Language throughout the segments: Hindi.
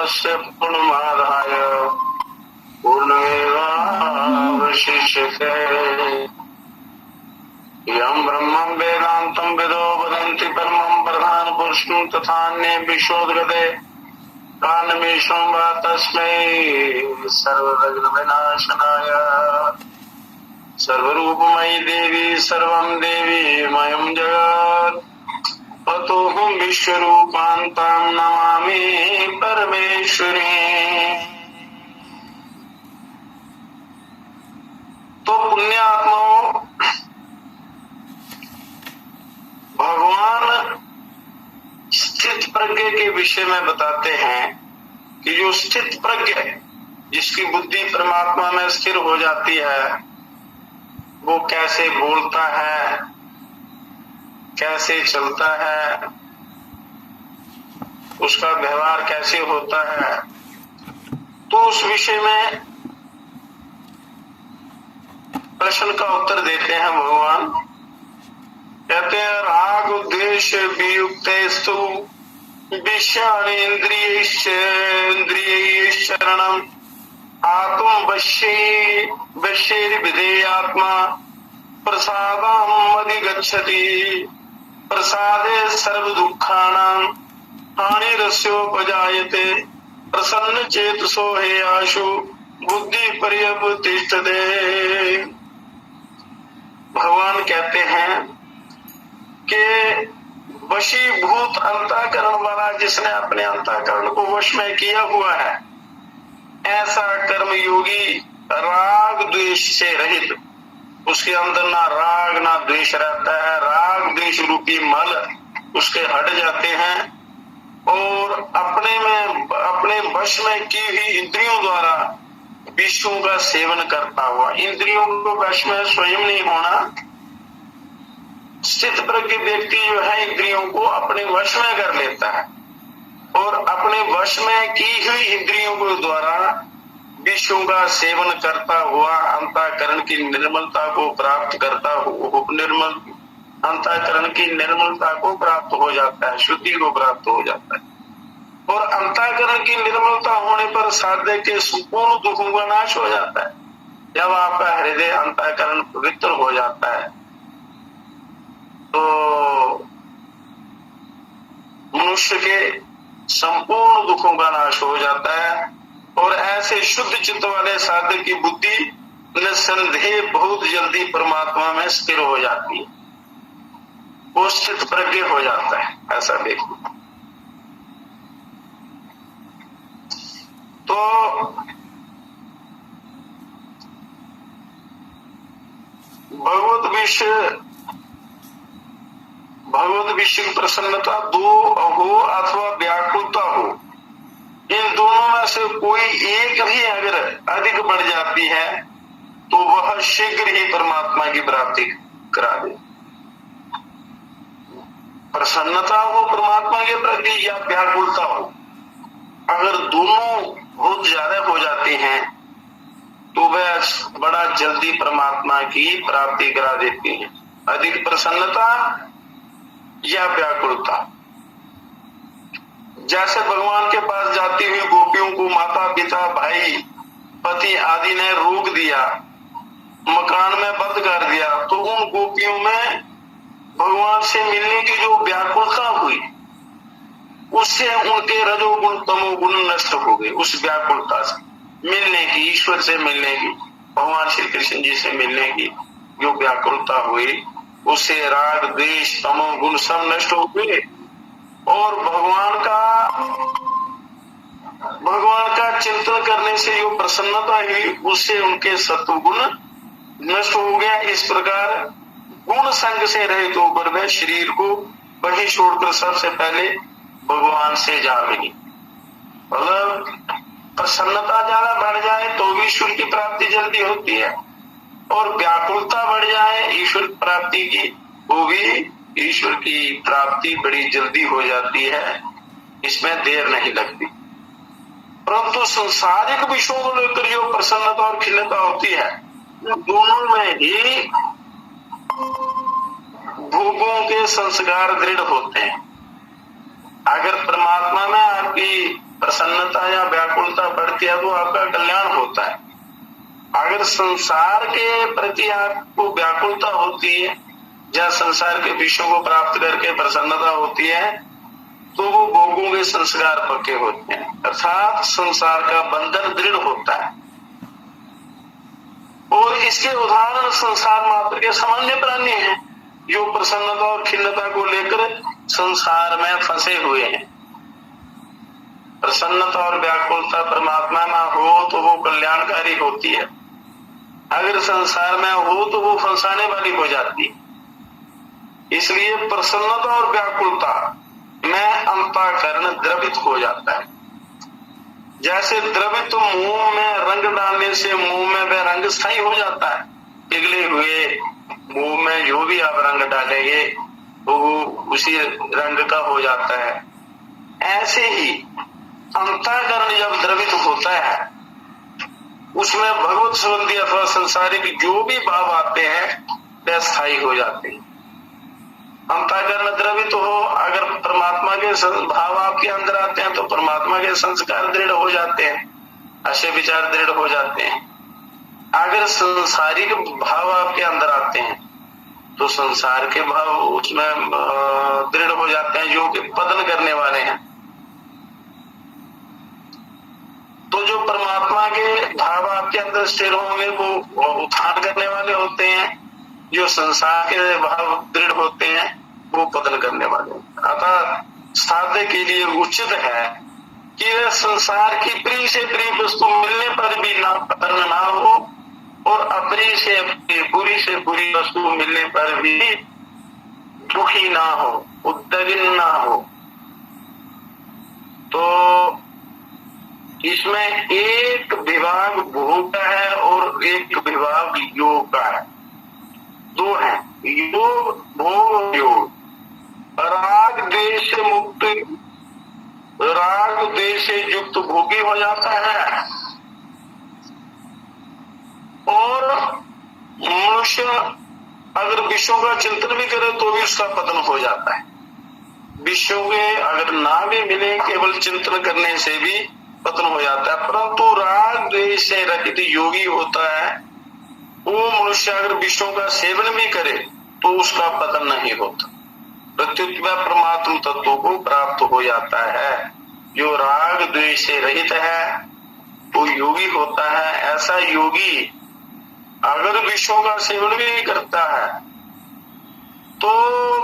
पूर्णस्य पूर्णमादाय पूर्णमेवावशिष्यते। यं ब्रह्मं वेदान्तं विदो वदन्ति परमं प्रधान पुरुषं तथान्ये विश्वोद्गते कालमेषं वा तस्मै सर्वविघ्नविनाशनाय सर्वरूपमयी देवी सर्वं देवीमयं जगत् अतोऽहं विश्वरूपान्तां नमामि परमेश्वरी। तो पुण्यात्माओं, भगवान स्थित प्रज्ञ के विषय में बताते हैं कि जो स्थित प्रज्ञ, जिसकी बुद्धि परमात्मा में स्थिर हो जाती है, वो कैसे बोलता है, कैसे चलता है, उसका व्यवहार कैसे होता है। तो उस विषय में प्रश्न का उत्तर देते हैं भगवान। कहते हैं राग उद्देश्य वियुक्तेस्तु विषयाणेन्द्रियैश्चरणम् आत्म वश्येरि विधेयात्मा प्रसादम् अधिगच्छति प्रसादे सर्व दुःखानां हानिरस्योपजायते प्रसन्न चेतसो हे आशु बुद्धि पर्यवतिष्ठते। भगवान कहते हैं कि वशीभूत अंतःकरण वाला, जिसने अपने अंतःकरण को वश में किया हुआ है, ऐसा कर्मयोगी राग द्वेष से रहित, उसके अंदर ना राग ना द्वेष रहता है। राग द्वेष रूपी मल उसके हट जाते हैं और अपने वश में की हुई इंद्रियों द्वारा विषयों का सेवन करता हुआ, इंद्रियों को वश में स्वयं नहीं होना। स्थित प्रज्ञ व्यक्ति जो है इंद्रियों को अपने वश में कर लेता है और अपने वश में की हुई इंद्रियों को द्वारा विषयों का सेवन करता हुआ अंतःकरण की निर्मलता को प्राप्त करता हुआ, अंतःकरण की निर्मलता को प्राप्त हो जाता है, शुद्धि को प्राप्त हो जाता है। और अंतःकरण की निर्मलता होने पर साध्य के संपूर्ण दुखों का नाश हो जाता है। जब आपका हृदय अंतःकरण पवित्र हो जाता है तो मनुष्य के संपूर्ण दुखों का नाश हो जाता है और ऐसे शुद्ध चित्त वाले साधक की बुद्धि निसंदेह बहुत जल्दी परमात्मा में स्थिर हो जाती है, वो स्थित प्रज्ञ हो जाता है। ऐसा देखो तो भगवत विषय की प्रसन्नता दो हो अथवा व्याकुलता हो, इन दोनों में से कोई एक भी अगर अधिक बढ़ जाती है तो वह शीघ्र ही परमात्मा की प्राप्ति करा दे। प्रसन्नता हो परमात्मा के प्रति या व्याकुलता हो, अगर दोनों बहुत ज्यादा हो जाती हैं तो वह बड़ा जल्दी परमात्मा की प्राप्ति करा देती है। अधिक प्रसन्नता या व्याकुलता। जैसे भगवान के पास जाती हुई गोपियों को माता पिता भाई पति आदि ने रोक दिया, मकान में बंद कर दिया, तो उन गोपियों में भगवान से मिलने की जो व्याकुलता हुई, उससे उनके रजोगुण तमोगुण नष्ट हो गए। उस व्याकुलता से मिलने की, ईश्वर से मिलने की, भगवान श्री कृष्ण जी से मिलने की जो व्याकुलता हुई, उससे राग द्वेष तमोगुण सब नष्ट हो गए और भगवान का चिंतन करने से जो प्रसन्नता हुई, उससे उनके सत्वगुण नष्ट हो गया। इस प्रकार गुण संग से रहित होकर वह शरीर को वहीं छोड़कर सबसे पहले भगवान से जा मिली। मतलब प्रसन्नता ज्यादा बढ़ जाए तो भी ईश्वर की प्राप्ति जल्दी होती है और व्याकुलता बढ़ जाए ईश्वर प्राप्ति की, वो भी ईश्वर की प्राप्ति बड़ी जल्दी हो जाती है, इसमें देर नहीं लगती। परंतु संसारिक विषयों को लेकर जो प्रसन्नता और खिन्नता होती है, दोनों में ही भोगों के संस्कार दृढ़ होते हैं। अगर परमात्मा में आपकी प्रसन्नता या व्याकुलता बढ़ती है तो आपका कल्याण होता है। अगर संसार के प्रति आपको व्याकुलता होती है या संसार के विषयों को प्राप्त करके प्रसन्नता होती है तो वो भोगों के संस्कार पक्के होते हैं, अर्थात संसार का बंधन दृढ़ होता है। और इसके उदाहरण संसार मात्र के सामान्य प्राणी हैं जो प्रसन्नता और खिन्नता को लेकर संसार में फंसे हुए हैं। प्रसन्नता और व्याकुलता परमात्मा में हो तो वो कल्याणकारी होती है, अगर संसार में हो तो वो फंसाने वाली हो जाती है। इसलिए प्रसन्नता और व्याकुलता में अंतःकरण द्रवित हो जाता है। जैसे द्रवित मुंह में रंग डालने से मुंह में वह रंग स्थायी हो जाता है, पिघले हुए मुंह में जो भी आप रंग डालेंगे वो उसी रंग का हो जाता है। ऐसे ही अंतःकरण जब द्रवित होता है उसमें भगवत संबंधी अथवा संसारिक जो भी भाव आते हैं वे स्थायी हो जाते हैं। अंतःकरण द्रवित हो, अगर परमात्मा के भाव आपके अंदर आते हैं तो परमात्मा के संस्कार दृढ़ हो जाते हैं, अच्छे विचार दृढ़ हो जाते हैं। अगर संसारिक भाव आपके अंदर आते हैं तो संसार के भाव उसमें दृढ़ हो जाते हैं जो कि पतन करने वाले हैं। तो जो परमात्मा के भाव आपके अंदर स्थिर होंगे वो उत्थान करने वाले होते हैं, जो संसार के भाव दृढ़ होते हैं वो पतन करने वाले। अतः साधक के लिए उचित है कि वह संसार की प्रिय से प्रिय वस्तु मिलने पर भी ना पतन ना हो और अप्रिय से बुरी से बुरी वस्तु मिलने पर भी दुखी ना हो, उद्विग्न ना हो। तो इसमें एक विभाग भोग का है और एक विभाग योग का है, दो है, योग भोग योग। राग द्वेष से मुक्त, राग द्वेष से युक्त भोगी हो जाता है और मनुष्य अगर विषयों का चिंतन भी करे तो भी उसका पतन हो जाता है। विषयों के अगर ना भी मिले केवल चिंतन करने से भी पतन हो जाता है, परंतु राग द्वेष से रहित योगी होता है वो मनुष्य अगर विषयों का सेवन भी करे तो उसका पतन नहीं होता, प्रत्युत में परमात्म तत्व को प्राप्त हो जाता है। जो राग द्वेष से रहित है वो योगी होता है। ऐसा योगी अगर विषयों का सेवन भी करता है तो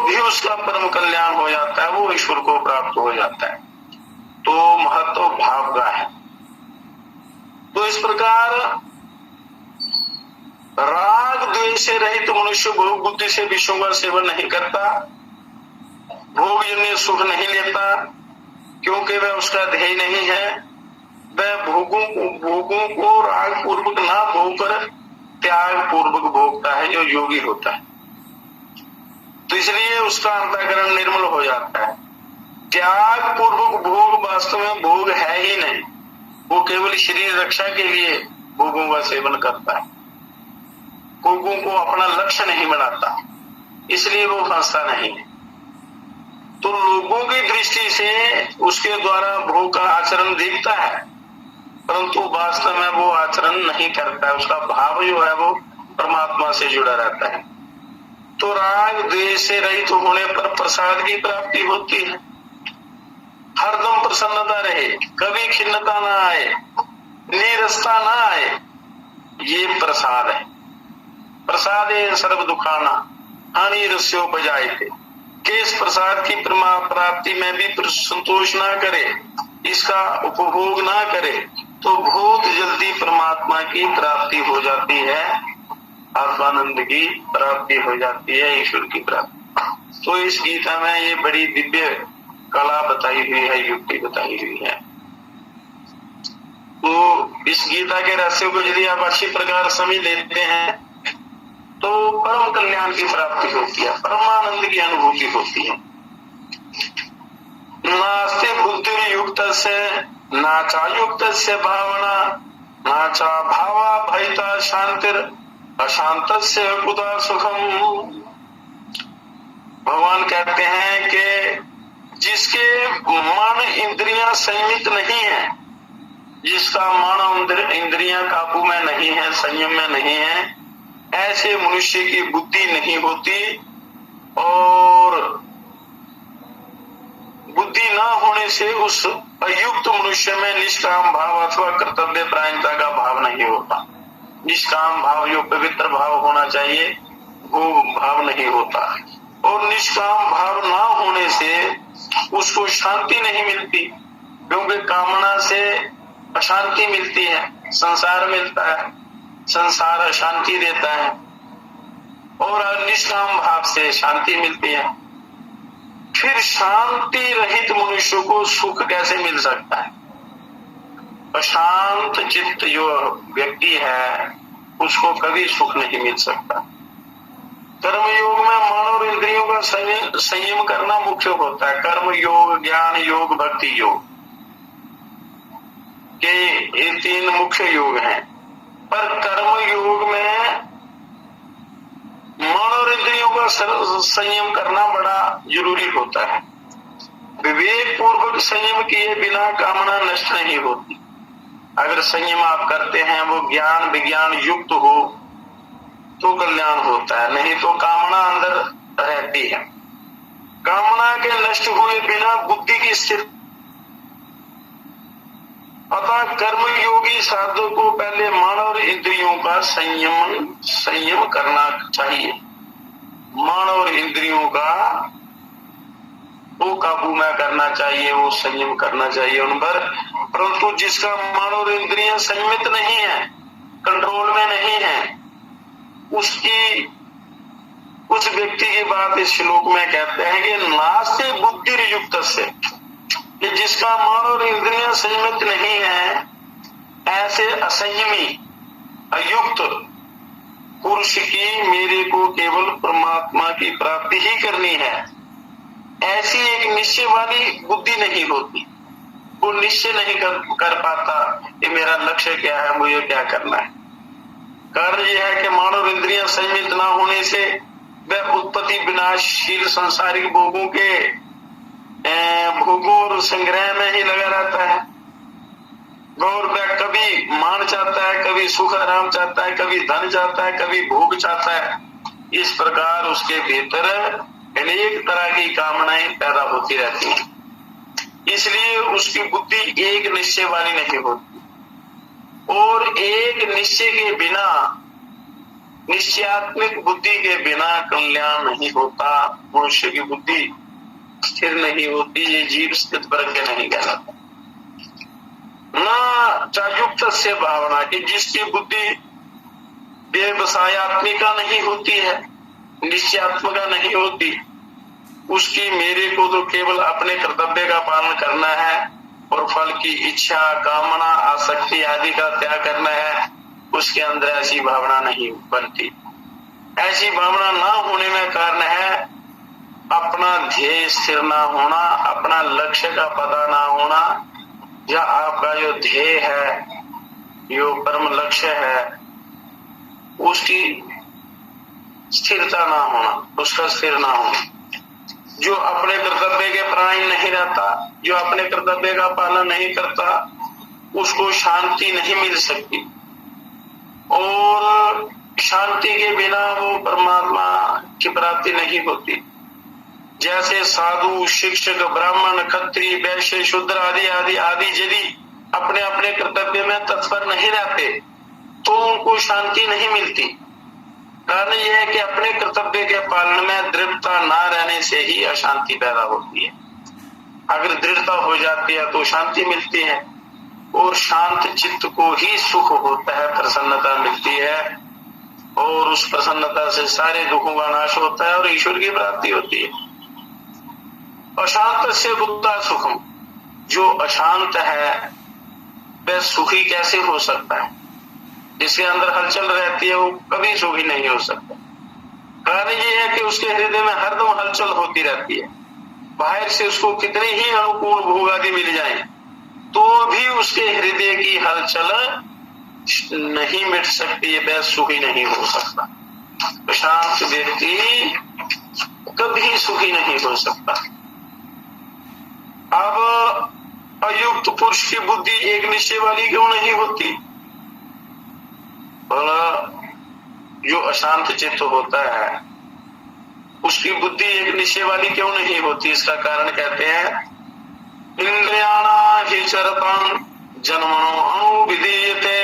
भी उसका परम कल्याण हो जाता है, वो ईश्वर को प्राप्त हो जाता है। तो महत्व भाव का है। तो इस प्रकार राग द्वेष से रहित मनुष्य भोग बुद्धि से विषयों का सेवन नहीं करता, भोगजन्य सुख नहीं लेता, क्योंकि वह उसका ध्येय नहीं है। वह भोगों को राग पूर्वक ना भोग कर त्याग पूर्वक भोगता है जो योगी होता है। तो इसलिए उसका अंतःकरण निर्मल हो जाता है। त्याग पूर्वक भोग वास्तव में भोग है ही नहीं, वो केवल शरीर रक्षा के लिए भोगों का सेवन करता है, भोगों को अपना लक्ष्य नहीं बनाता, इसलिए वो फंसता नहीं है। तो लोगों की दृष्टि से उसके द्वारा भोग का आचरण दिखता है, परंतु वास्तव में वो आचरण नहीं करता है, उसका भाव जो है वो परमात्मा से जुड़ा रहता है। तो राग द्वेष से रहित होने पर प्रसाद की प्राप्ति होती है। हरदम प्रसन्नता रहे, कभी खिन्नता ना आए, नीरसता ना आए, ये प्रसाद है। प्रसादे सर्व दुखाना हानि रस्यो बजायते, केस प्रसाद की प्राप्ति में भी संतोष ना करे, इसका उपभोग ना करे तो बहुत जल्दी परमात्मा की प्राप्ति हो जाती है, आत्मानंद की प्राप्ति हो जाती है, ईश्वर की प्राप्ति। तो इस गीता में ये बड़ी दिव्य कला बताई हुई है, युक्ति बताई हुई है। तो इस गीता के रहस्य को यदि आप अच्छी प्रकार समझ लेते हैं तो परम कल्याण की प्राप्ति होती है, परमानंद की अनुभूति होती है। नास्ति बुद्धि युक्त से नाचा युक्त से भावना, नाचा भावा भयता शांतिर अशांत से कुदा सुखम। भगवान कहते हैं कि जिसके मन इंद्रियां संयमित नहीं है, जिसका मन इंद्रियां काबू में नहीं है, संयम में नहीं है, ऐसे मनुष्य की बुद्धि नहीं होती। और बुद्धि न होने से उस अयुक्त मनुष्य में निष्काम भाव अथवा कर्तव्य परायणता का भाव नहीं होता। निष्काम भाव, जो पवित्र भाव होना चाहिए, वो भाव नहीं होता। और निष्काम भाव ना होने से उसको शांति नहीं मिलती, क्योंकि कामना से अशांति मिलती है, संसार मिलता है, संसार अशांति देता है, और निष्काम भाव से शांति मिलती है। फिर शांति रहित मनुष्य को सुख कैसे मिल सकता है? अशांत चित्त जो व्यक्ति है उसको कभी सुख नहीं मिल सकता। कर्म योग में मन और इंद्रियों का संयम करना मुख्य होता है। कर्म योग, ज्ञान योग, भक्ति योग के ये 3 मुख्य योग हैं। पर कर्म योग में मन और इंद्रियों का संयम करना बड़ा जरूरी होता है। विवेक पूर्वक संयम किए बिना कामना नष्ट नहीं होती। अगर संयम आप करते हैं वो ज्ञान विज्ञान युक्त हो तो कल्याण होता है, नहीं तो कामना अंदर रहती है। कामना के नष्ट हुए बिना बुद्धि की स्थिति। अतः कर्म योगी साधु को पहले मन और इंद्रियों का संयम करना चाहिए। मन और इंद्रियों का वो काबू में करना चाहिए, वो संयम करना चाहिए उन पर। परंतु जिसका मन और इंद्रियां संयमित नहीं है, कंट्रोल में नहीं है, उस व्यक्ति की बात इस श्लोक में कहते हैं कि नास्ति बुद्धि युक्त से, कि जिसका मन और इंद्रियां संयमित नहीं है, ऐसे असंयमी अयुक्त पुरुष की मेरे को केवल परमात्मा की प्राप्ति ही करनी है, ऐसी एक निश्चय वाली बुद्धि नहीं होती। वो निश्चय नहीं कर पाता कि मेरा लक्ष्य क्या है, मुझे क्या करना है। कारण यह है कि मन और इंद्रियां संयमित न होने से वह उत्पत्ति विनाशशील सांसारिक भोगों और संग्रह में ही लगा रहता है। और वह कभी मान चाहता है, कभी सुख आराम चाहता है, कभी धन चाहता है, कभी भोग चाहता है। इस प्रकार उसके भीतर अनेक तरह की कामनाएं पैदा होती रहती हैं। इसलिए उसकी बुद्धि एक निश्चय वाली नहीं होती। और एक निश्चय के बिना, निश्चयात्मक बुद्धि के बिना कल्याण नहीं होता। मनुष्य की बुद्धि स्थिर नहीं होती, ये जीव स्थित प्रज्ञ नहीं कहलाता। न चायुक्त से भावना, कि जिसकी बुद्धि व्यवसायत्मिका नहीं होती है, निश्चयात्मिका नहीं होती, उसकी मेरे को तो केवल अपने कर्तव्य का पालन करना है और फल की इच्छा, कामना, आसक्ति आदि का त्याग करना है, उसके अंदर ऐसी भावना नहीं बनती। ऐसी भावना ना होने में कारण है अपना ध्येय स्थिर ना होना, अपना लक्ष्य का पता ना होना, या आपका जो ध्येय है, जो परम लक्ष्य है, उसकी स्थिरता ना होना, उसका स्थिर ना होना। जो अपने कर्तव्य के परायण नहीं रहता, जो अपने कर्तव्य का पालन नहीं करता, उसको शांति नहीं मिल सकती। और शांति के बिना वो परमात्मा की प्राप्ति नहीं होती। जैसे साधु, शिक्षक, ब्राह्मण, क्षत्रिय, वैश्य, शूद्र आदि आदि आदि यदि अपने अपने कर्तव्य में तत्पर नहीं रहते तो उनको शांति नहीं मिलती। कारण यह है कि अपने कर्तव्य के पालन में दृढ़ता ना रहने से ही अशांति पैदा होती है। अगर दृढ़ता हो जाती है तो शांति मिलती है, और शांत चित्त को ही सुख होता है, प्रसन्नता मिलती है, और उस प्रसन्नता से सारे दुखों का नाश होता है और ईश्वर की प्राप्ति होती है। अशांत से बुद्धा सुखम, जो अशांत है वह सुखी कैसे हो सकता है? जिसके अंदर हलचल रहती है वो कभी सुखी नहीं हो सकता। कारण ये है कि उसके हृदय में हरदम हलचल होती रहती है। बाहर से उसको कितनी ही अनुकूल भोग आदि मिल जाए तो भी उसके हृदय की हलचल नहीं मिट सकती है, वह सुखी नहीं हो सकता। शांत व्यक्ति कभी सुखी नहीं हो सकता। अब अयुक्त पुरुष की बुद्धि एक निश्चय वाली क्यों नहीं होती? जो अशांत चित्त होता है उसकी बुद्धि एक निश्चय वाली क्यों नहीं होती? इसका कारण कहते हैं इंद्रियाणा हि चरतां जन्मनो अनुविधीयते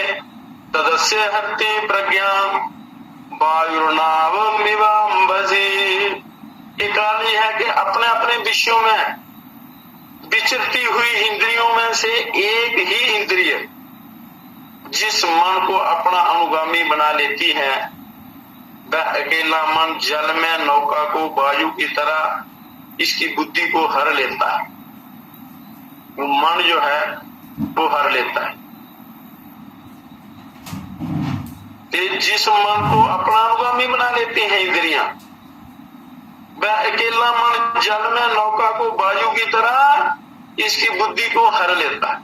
तदस्य हत्ति प्रज्ञां वायुर्नावमिवाम्भसि। ये कारण यह है कि अपने अपने विषयों में विचरती हुई इंद्रियों में से एक ही इंद्रिय जिस मन को अपना अनुगामी बना लेती है वह अकेला मन जल में नौका को वायु की तरह इसकी बुद्धि को हर लेता है। वो मन जो है वो हर लेता है। जिस मन को अपना अनुगामी बना लेती हैं इंद्रियां, वह अकेला मन जल में नौका को वायु की तरह इसकी बुद्धि को हर लेता है।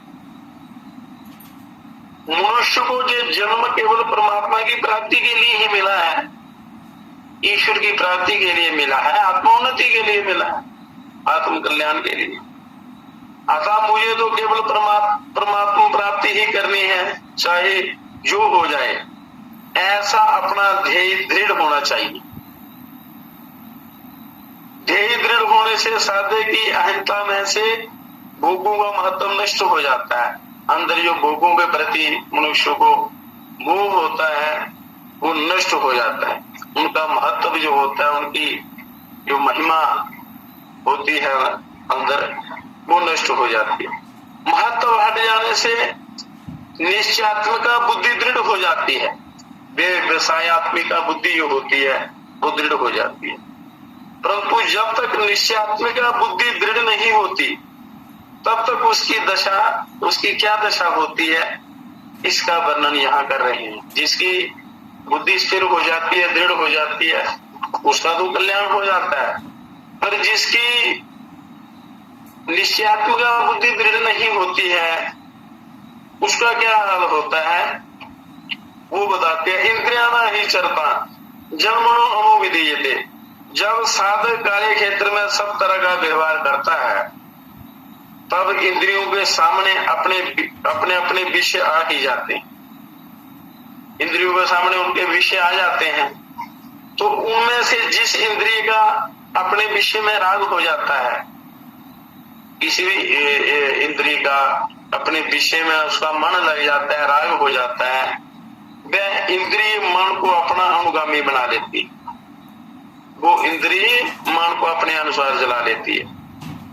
मनुष्य को जो जन्म केवल परमात्मा की प्राप्ति के लिए ही मिला है, ईश्वर की प्राप्ति के लिए मिला है, आत्मोन्नति के लिए मिला है, आत्म कल्याण के लिए। अतः मुझे तो केवल परमात्मा प्राप्ति ही करनी है, चाहे जो हो जाए, ऐसा अपना ध्येय दृढ़ होना चाहिए। ध्येय दृढ़ होने से साधक की अहंता में से भोगों का महत्व नष्ट हो जाता है। अंदर जो भोगों के प्रति मनुष्य को मोह होता है वो नष्ट हो जाता है। उनका महत्व जो होता है, उनकी जो महिमा होती है अंदर, वो नष्ट हो जाती है। महत्व हट जाने से निश्चयात्मिका बुद्धि दृढ़ हो जाती है। व्यवसायत्मिका बुद्धि जो होती है वो दृढ़ हो जाती है। परंतु जब तक निश्चयात्मिका बुद्धि दृढ़ नहीं होती तब तक उसकी क्या दशा होती है, इसका वर्णन यहाँ कर रहे हैं। जिसकी बुद्धि स्थिर हो जाती है, दृढ़ हो जाती है, उसका तो कल्याण हो जाता है। पर जिसकी निश्चयात्मिका बुद्धि दृढ़ नहीं होती है उसका क्या हाल होता है, वो बताते हैं। इंद्रियाणा हि चरता जन्मनो अनुविधीयते। जब साधक कार्य क्षेत्र में सब तरह का व्यवहार करता है तब इंद्रियों के सामने अपने विषय आ ही जाते हैं। इंद्रियों के सामने उनके विषय आ जाते हैं, तो उनमें से जिस इंद्रिय का अपने विषय में राग हो जाता है, किसी भी इंद्रिय का अपने विषय में उसका मन लग जाता है, राग हो जाता है, वह इंद्रिय मन को अपना अनुगामी बना लेती है। वो इंद्रिय मन को अपने अनुसार जला लेती है,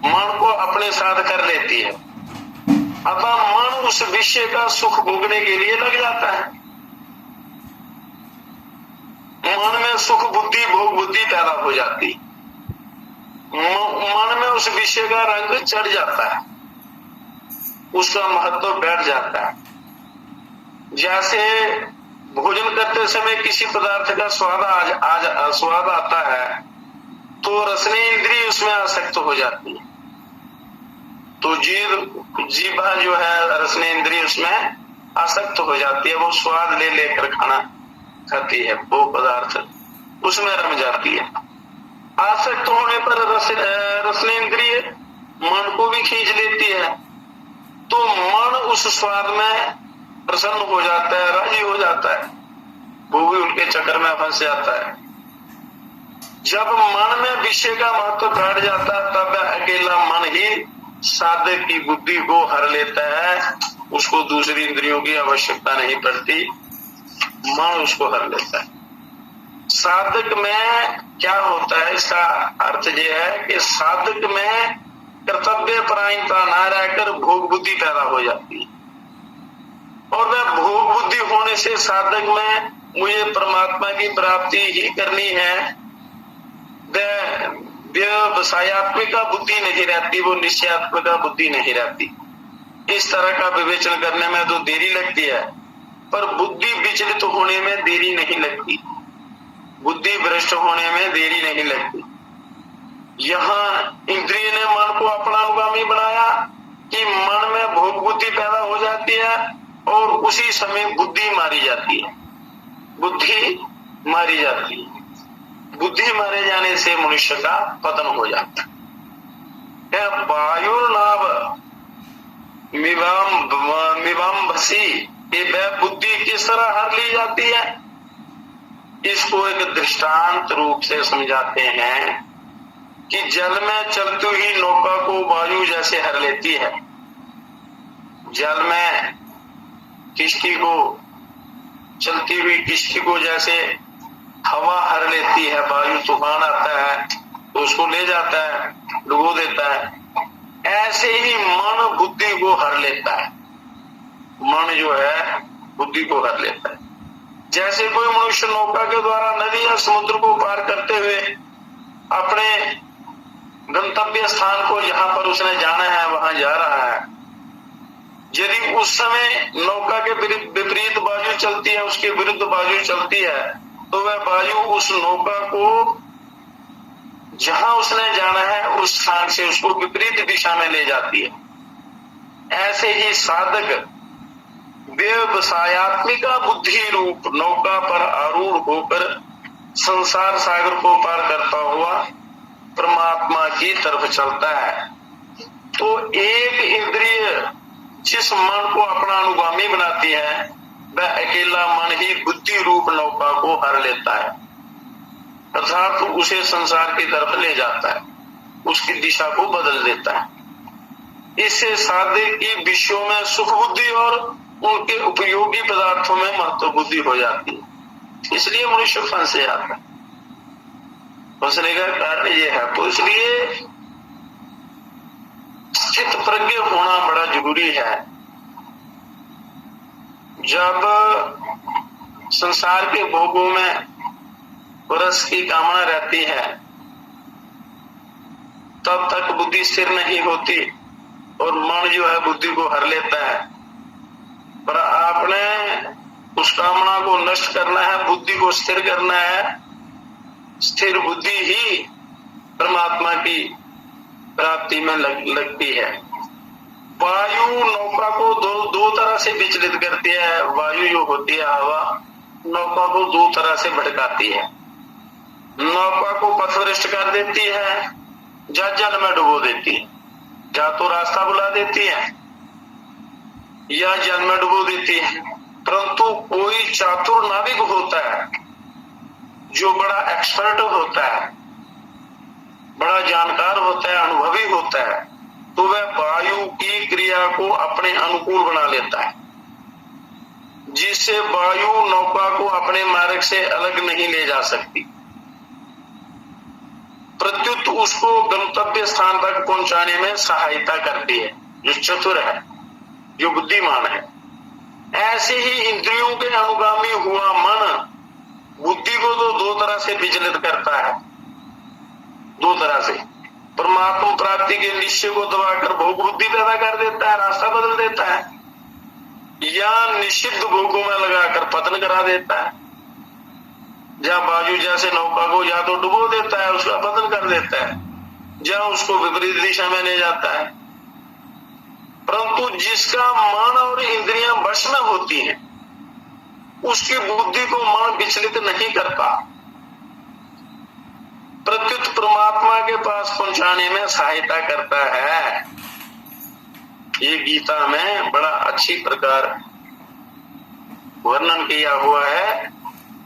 मन को अपने साथ कर लेती है। अतः मन उस विषय का सुख भोगने के लिए लग जाता है। मन में सुख बुद्धि भोग बुद्धि पैदा हो जाती, मन में उस विषय का रंग चढ़ जाता है, उसका महत्व बैठ जाता है। जैसे भोजन करते समय किसी पदार्थ का स्वाद आता है तो रसने इंद्रिय उसमें आसक्त हो जाती है, तो जीभा जो है रसने इंद्रिय उसमें आसक्त हो जाती है। वो स्वाद ले लेकर खाना खाती है, वो पदार्थ उसमें रम जाती है। आसक्त होने पर रसने इंद्रिय मन को भी खींच लेती है, तो मन उस स्वाद में प्रसन्न हो जाता है, राजी हो जाता है, वो भी उनके चक्कर में फंस जाता है। जब मन में विषय का महत्व बैठ जाता है तब अकेला मन ही साधक की बुद्धि को हर लेता है, उसको दूसरी इंद्रियों की आवश्यकता नहीं पड़ती, मन उसको हर लेता है। साधक में क्या होता है, इसका अर्थ यह है कि साधक में कर्तव्य परायणता न रहकर भोग बुद्धि पैदा हो जाती है, और वह भोग बुद्धि होने से साधक में मुझे परमात्मा की प्राप्ति ही करनी है, वह व्यवसायत्मिका बुद्धि नहीं रहती, वो निश्चयात्मिका बुद्धि नहीं रहती। इस तरह का विवेचन करने में तो देरी लगती है, पर बुद्धि विचलित होने में देरी नहीं लगती, बुद्धि भ्रष्ट होने में देरी नहीं लगती। यहाँ इंद्रिय ने मन को अपना अनुगामी बनाया कि मन में भोग बुद्धि पैदा हो जाती है और उसी समय बुद्धि मारी जाती है, बुद्धि मारी जाती है। बुद्धि मारे जाने से मनुष्य का पतन हो जाता है। वायुर्नाभ मिवाम्भसी, ये वह बुद्धि किस तरह हर ली जाती है। इसको एक दृष्टांत रूप से समझाते हैं कि जल में चलती हुई नौका को वायु जैसे हर लेती है। जल में किश्ती को, चलती हुई किश्ती को जैसे हवा हर लेती है, वायु तूफान आता है तो उसको ले जाता है, डुबो देता है, ऐसे ही मन बुद्धि को हर लेता है। मन जो है बुद्धि को हर लेता है। जैसे कोई मनुष्य नौका के द्वारा नदी या समुद्र को पार करते हुए अपने गंतव्य स्थान को, जहां पर उसने जाना है, वहां जा रहा है, यदि उस समय नौका के विपरीत बाजू चलती है, उसके विरुद्ध बाजू चलती है, तो वह बाजू उस नौका को जहां उसने जाना है उस स्थान से उसको विपरीत दिशा में ले जाती है। ऐसे ही साधक व्यवसायत्मिका बुद्धि रूप नौका पर आरूढ़ होकर संसार सागर को पार करता हुआ परमात्मा की तरफ चलता है। तो एक इंद्रिय जिस मन को अपना अनुगामी बनाती है, वह अकेला मन ही बुद्धि रूप नौका को हर लेता है, अर्थात तो उसे संसार की तरफ ले जाता है, उसकी दिशा को बदल देता है। इससे साधक की विषयों में सुख बुद्धि और उनके उपयोगी पदार्थों में महत्व बुद्धि हो जाती है। इसलिए मनुष्य फंस जाता है। फंसने का कारण ये है। तो इसलिए स्थित प्रज्ञ होना बड़ा जरूरी है। जब संसार के भोगों में रस की कामना रहती है, तब तक बुद्धि स्थिर नहीं होती और मन जो है बुद्धि को हर लेता है। पर आपने उस कामना को नष्ट करना है, बुद्धि को स्थिर करना है। स्थिर बुद्धि ही परमात्मा की प्राप्ति में लगती है। वायु नौका को दो तरह से विचलित करती है। वायु जो होती है हवा, नौका को दो तरह से भटकाती है। नौका को पथभ्रष्ट कर देती है या जल में डुबो देती है। या तो रास्ता बुला देती है या जल में डुबो देती है। परंतु कोई चातुर नाविक होता है जो बड़ा एक्सपर्ट होता है, बड़ा जानकार होता है, अनुभवी होता है, तो वह वायु की क्रिया को अपने अनुकूल बना लेता है, जिससे वायु नौका को अपने मार्ग से अलग नहीं ले जा सकती, प्रत्युत उसको गंतव्य स्थान तक पहुंचाने में सहायता करती है। जो चतुर है, जो बुद्धिमान है। ऐसे ही इंद्रियों के अनुगामी हुआ मन बुद्धि को तो दो तरह से विचलित करता है। दो तरह से परमात्मा प्राप्ति के निश्चय को दबाकर भोग बुद्धि पैदा कर देता है, रास्ता बदल देता है, या निषिद्ध भोगों में लगाकर पतन करा देता है। जहां बाजू जैसे नौका को या तो डुबो देता है, उसका पतन कर देता है, जहां उसको विपरीत दिशा में ले जाता है। परंतु जिसका मन और इंद्रियां वश में होती हैं, उसकी बुद्धि को मन विचलित नहीं करता, प्रत्युत परमात्मा के पास पहुंचाने में सहायता करता है। ये गीता में बड़ा अच्छी प्रकार वर्णन किया हुआ है।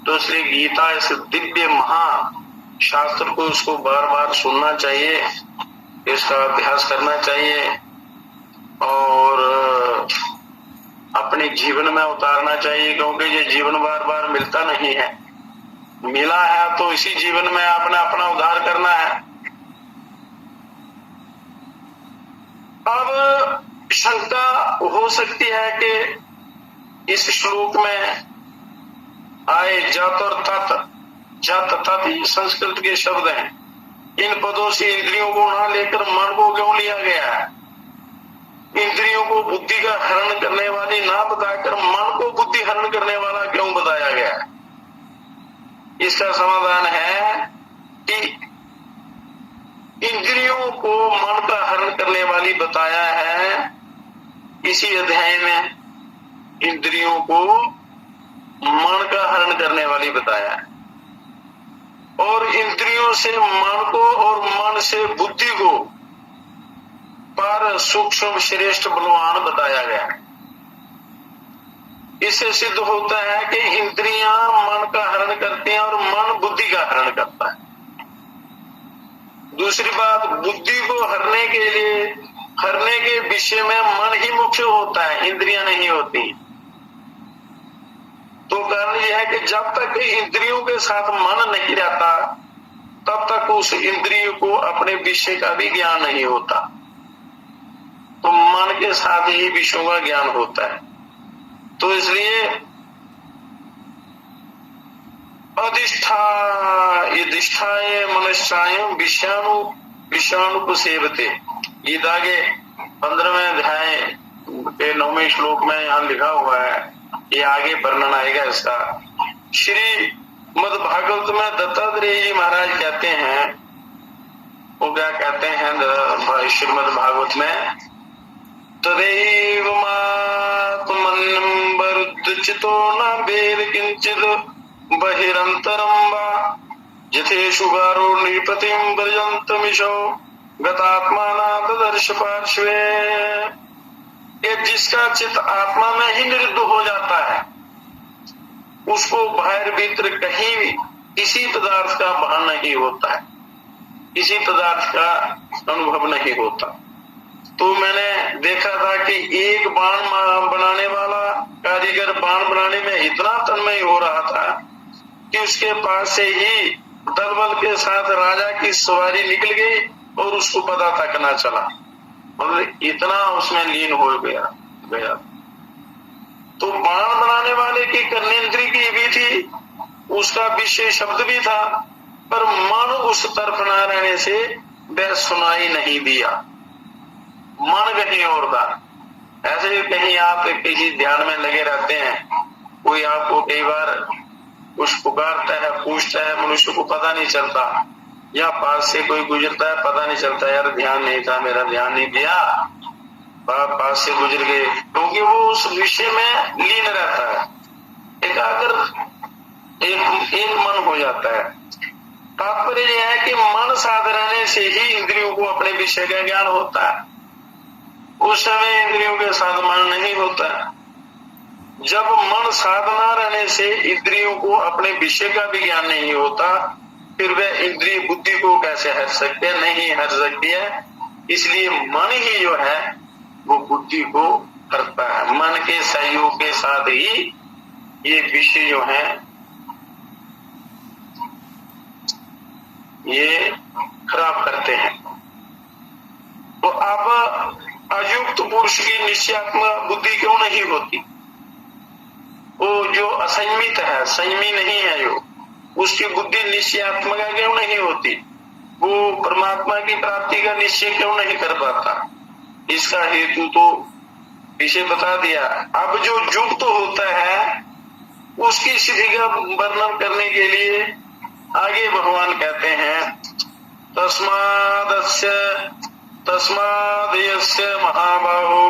तो इसलिए गीता इस दिव्य महाशास्त्र को उसको बार बार सुनना चाहिए, इसका अभ्यास करना चाहिए और अपने जीवन में उतारना चाहिए, क्योंकि ये जीवन बार बार मिलता नहीं है। मिला है तो इसी जीवन में आपने अपना उद्धार करना है। अब शंका हो सकती है कि इस श्लोक में आए जत और तत्, जत तत् संस्कृत के शब्द हैं। इन पदों से इंद्रियों को ना लेकर मन को क्यों लिया गया है? इंद्रियों को बुद्धि का हरण करने वाली ना बताकर मन को बुद्धि हरण करने वाला क्यों बताया गया है? इसका समाधान है कि इंद्रियों को मन का हरण करने वाली बताया है इसी अध्याय में, इंद्रियों को मन का हरण करने वाली बताया है। और इंद्रियों से मन को और मन से बुद्धि को अपार सूक्ष्म श्रेष्ठ बलवान बताया गया है। इससे सिद्ध होता है कि इंद्रियां मन का हरण करते हैं और मन बुद्धि का हरण करता है। दूसरी बात, बुद्धि को हरने के विषय में मन ही मुख्य होता है, इंद्रियां नहीं होती। तो कारण यह है कि जब तक इंद्रियों के साथ मन नहीं रहता तब तक उस इंद्रिय को अपने विषय का भी ज्ञान नहीं होता। तो मन के साथ ही विषयों का ज्ञान होता है। तो इसलिए अधिष्ठाय मनुष्यायम विषयानुपसेवते, गीता के 15वें अध्याय के 9वें श्लोक में यहाँ लिखा हुआ है। ये आगे वर्णन आएगा इसका। श्री मद भागवत में दत्तात्रेय जी महाराज कहते हैं, वो क्या कहते हैं श्रीमद भागवत में, तदैव मात्मन्यं वरुद्धचितो न वेद किंचित बहिरंतरं वा यथेषु गारो नृपतिं व्रजन्तमिषो गतात्माना ददर्श पार्श्वे। ये जिसका चित्त आत्मा में ही निरुद्ध हो जाता है उसको बाहर भीतर कहीं भी किसी पदार्थ का भान नहीं होता है, किसी पदार्थ का अनुभव नहीं होता। तो मैंने देखा था कि एक बाण बनाने वाला कारीगर बाण बनाने में इतना तन्मय हो रहा था कि उसके पास से ही दलबल के साथ राजा की सवारी निकल गई और उसको पता तक ना चला, मतलब इतना उसमें लीन हो गया। तो बाण बनाने वाले की कर्णेंद्री की भी थी, उसका विषय शब्द भी था, पर मन उस तरफ न रहने से वह सुनाई नहीं दिया, मन कहीं और था। ऐसे कहीं आप किसी ध्यान में लगे रहते हैं, कोई आपको कई बार कुछ पुकारता है, पूछता है, मनुष्य को पता नहीं चलता, या पास से कोई गुजरता है, पता नहीं चलता यार ध्यान नहीं था, मेरा ध्यान नहीं दिया, पास से गुजर गए, क्योंकि वो उस विषय में लीन रहता है, एकाग्र एक मन हो जाता है। तात्पर्य यह है कि मन साध रहने से ही इंद्रियों को अपने विषय का ज्ञान होता है, उस समय इंद्रियों के साथ मन नहीं होता। जब मन साधना रहने से इंद्रियों को अपने विषय का भी ज्ञान नहीं होता, फिर वह इंद्रिय बुद्धि को कैसे हर सकते हैं? नहीं हर सकती है। इसलिए मन ही जो है वो बुद्धि को हरता है। मन के सहयोग के साथ ही ये विषय जो है ये खराब करते हैं। तो अब अयुक्त पुरुष की निश्चयात्मक बुद्धि क्यों नहीं होती? वो जो असंयमित है, संयमी नहीं है, जो उसकी बुद्धि निश्चयात्मक क्यों नहीं होती? वो परमात्मा की प्राप्ति का निश्चय क्यों नहीं कर पाता? इसका हेतु तो पीछे बता दिया। अब जो युक्त होता है उसकी स्थिति का वर्णन करने के लिए आगे भगवान कहते हैं, तस्मादस्य महाबाहो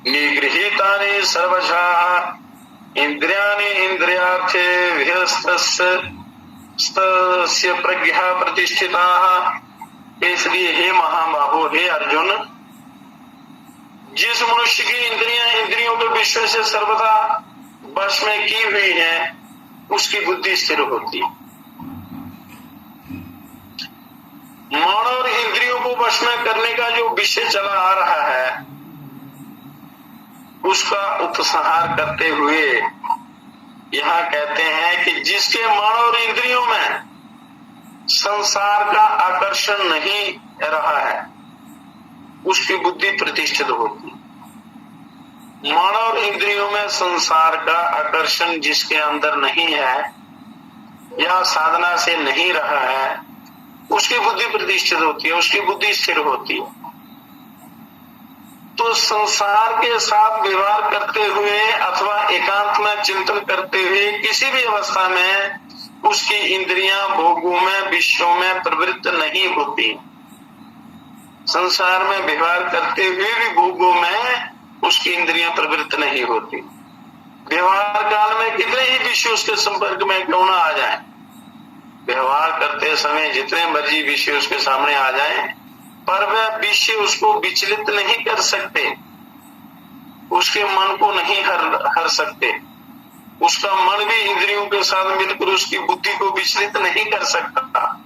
निगृहीतानि सर्वशः इंद्रियाणि इंद्रियार्थे व्यस्तस्य प्रज्ञा प्रतिष्ठिताः। इसलिए हे महाबाहो, हे अर्जुन, जिस मनुष्य की इंद्रियां इंद्रियों के विषय से सर्वथा वश में की हुई है उसकी बुद्धि स्थिर होती है। मन और इंद्रियों को वश में करने का जो विषय चला आ रहा है उसका उपसंहार करते हुए यहाँ कहते हैं कि जिसके मन और इंद्रियों में संसार का आकर्षण नहीं रहा है उसकी बुद्धि प्रतिष्ठित होती। मन और इंद्रियों में संसार का आकर्षण जिसके अंदर नहीं है या साधना से नहीं रहा है उसकी बुद्धि प्रतिष्ठित होती है, उसकी बुद्धि स्थिर होती है। तो संसार के साथ व्यवहार करते हुए अथवा एकांत में चिंतन करते हुए किसी भी अवस्था में उसकी इंद्रियां भोगों में विषयों में प्रवृत्त नहीं होती। संसार में व्यवहार करते हुए भी भोगों में उसकी इंद्रियां प्रवृत्त नहीं होती। व्यवहार काल में कितने ही विषय उसके संपर्क में क्यों ना आ जाएं, व्यवहार करते समय जितने मर्जी विषय उसके सामने आ जाएं, पर वह विषय उसको विचलित नहीं कर सकते, उसके मन को नहीं हर सकते। उसका मन भी इंद्रियों के साथ मिलकर उसकी बुद्धि को विचलित नहीं कर सकता।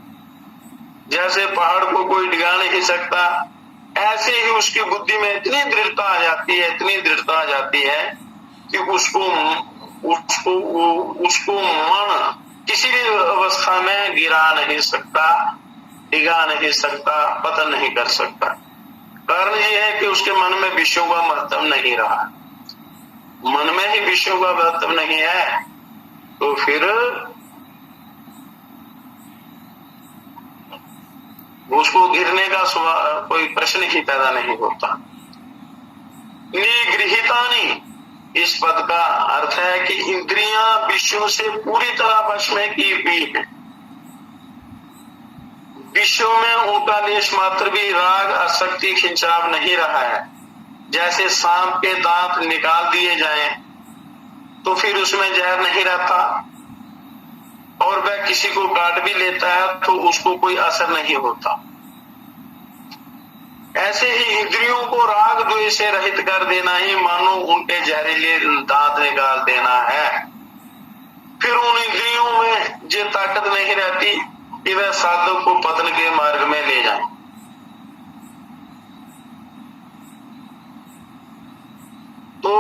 जैसे पहाड़ को कोई डिगा नहीं सकता, ऐसे ही उसकी बुद्धि में इतनी दृढ़ता आ जाती है, इतनी दृढ़ता आ जाती है कि उसको मन किसी भी अवस्था में गिरा नहीं सकता, डिगा नहीं सकता, पतन नहीं कर सकता। कारण ये है कि उसके मन में विषयों का महत्व नहीं रहा। मन में ही विषयों का महत्व नहीं है तो फिर उसको गिरने का कोई प्रश्न ही पैदा नहीं होता। निगृहीतानि, इस पद का अर्थ है कि इंद्रियां विषयों से पूरी तरह वश में की हुई है। विषयों में उनका लेश मात्र भी राग आसक्ति खिंचाव नहीं रहा है। जैसे सांप के दांत निकाल दिए जाएं तो फिर उसमें जहर नहीं रहता, और वह किसी को काट भी लेता है तो उसको कोई असर नहीं होता। ऐसे ही इंद्रियों को राग द्वेष से रहित कर देना ही मानो उनके जहरीले दांत निकाल देना है। फिर उन इंद्रियों में जो ताकत नहीं रहती कि वह साधक को पतन के मार्ग में ले जाए। तो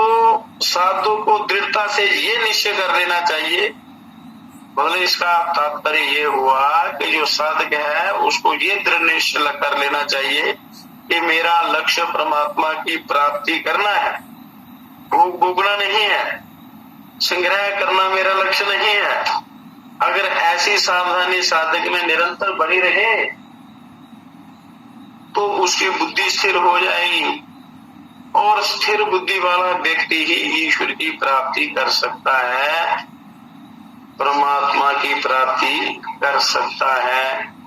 साधक को दृढ़ता से ये निश्चय कर लेना चाहिए। मतलब इसका तात्पर्य ये हुआ कि जो साधक है उसको ये दृढ़ निश्चय कर लेना चाहिए कि मेरा लक्ष्य परमात्मा की प्राप्ति करना है, भोग भोगना नहीं है, संग्रह करना मेरा लक्ष्य नहीं है। अगर ऐसी सावधानी साधक में निरंतर बनी रहे तो उसकी बुद्धि स्थिर हो जाएगी, और स्थिर बुद्धि वाला व्यक्ति ही ईश्वर की प्राप्ति कर सकता है, परमात्मा की प्राप्ति कर सकता है।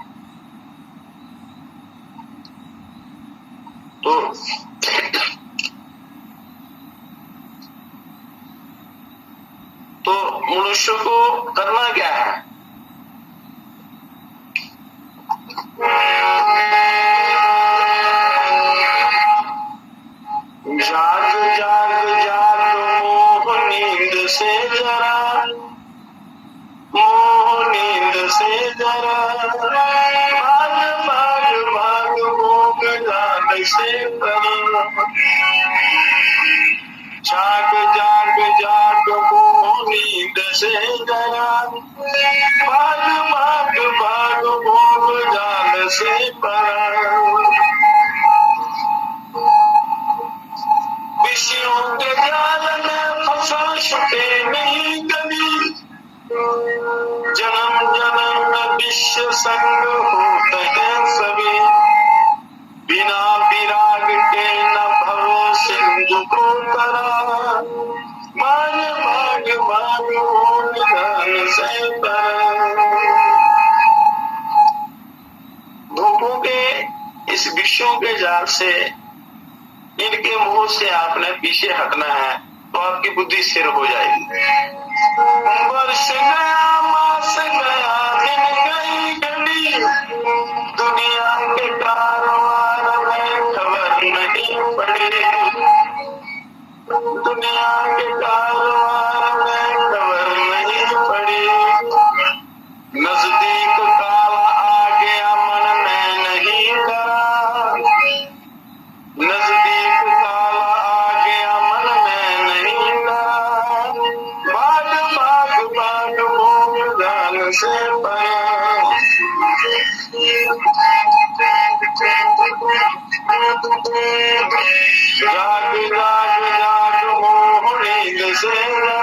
तो मनुष्य को करना क्या है? जाग जाग जाग मोह नींद से जरा, मोह नींद से जरा, भाग भाग भाग भोग जाग से परा। जाग जाग जाग मोह नींद से जरा, भाग भाग भाग भोग जाल से परा। विषयों के जाल में फंसा छूटे नहीं कभी, जन्म जन्म में विश्व संग होते हैं सभी। बिना विराग के न भव सिंधु को तरा, भाग भाग भाग भोग जाल से परा। भोगों के इस विषयों के जाल से, इनके मोह से आपने पीछे हटना है तो आपकी बुद्धि स्थिर हो जाएगी। वर्ष गया मास गया दिन गई घड़ी, दुनिया के कारोबार में खबर नहीं पड़ी, दुनिया के कारोबार में खबर नहीं पड़ी। नजदीक काल आ गया मन में नहीं डरा, नजदीक काल आ गया मन में नहीं डरा। भाग भाग भाग भोग जाल से परा। जाग जाग जाग मोह नींद से जरा,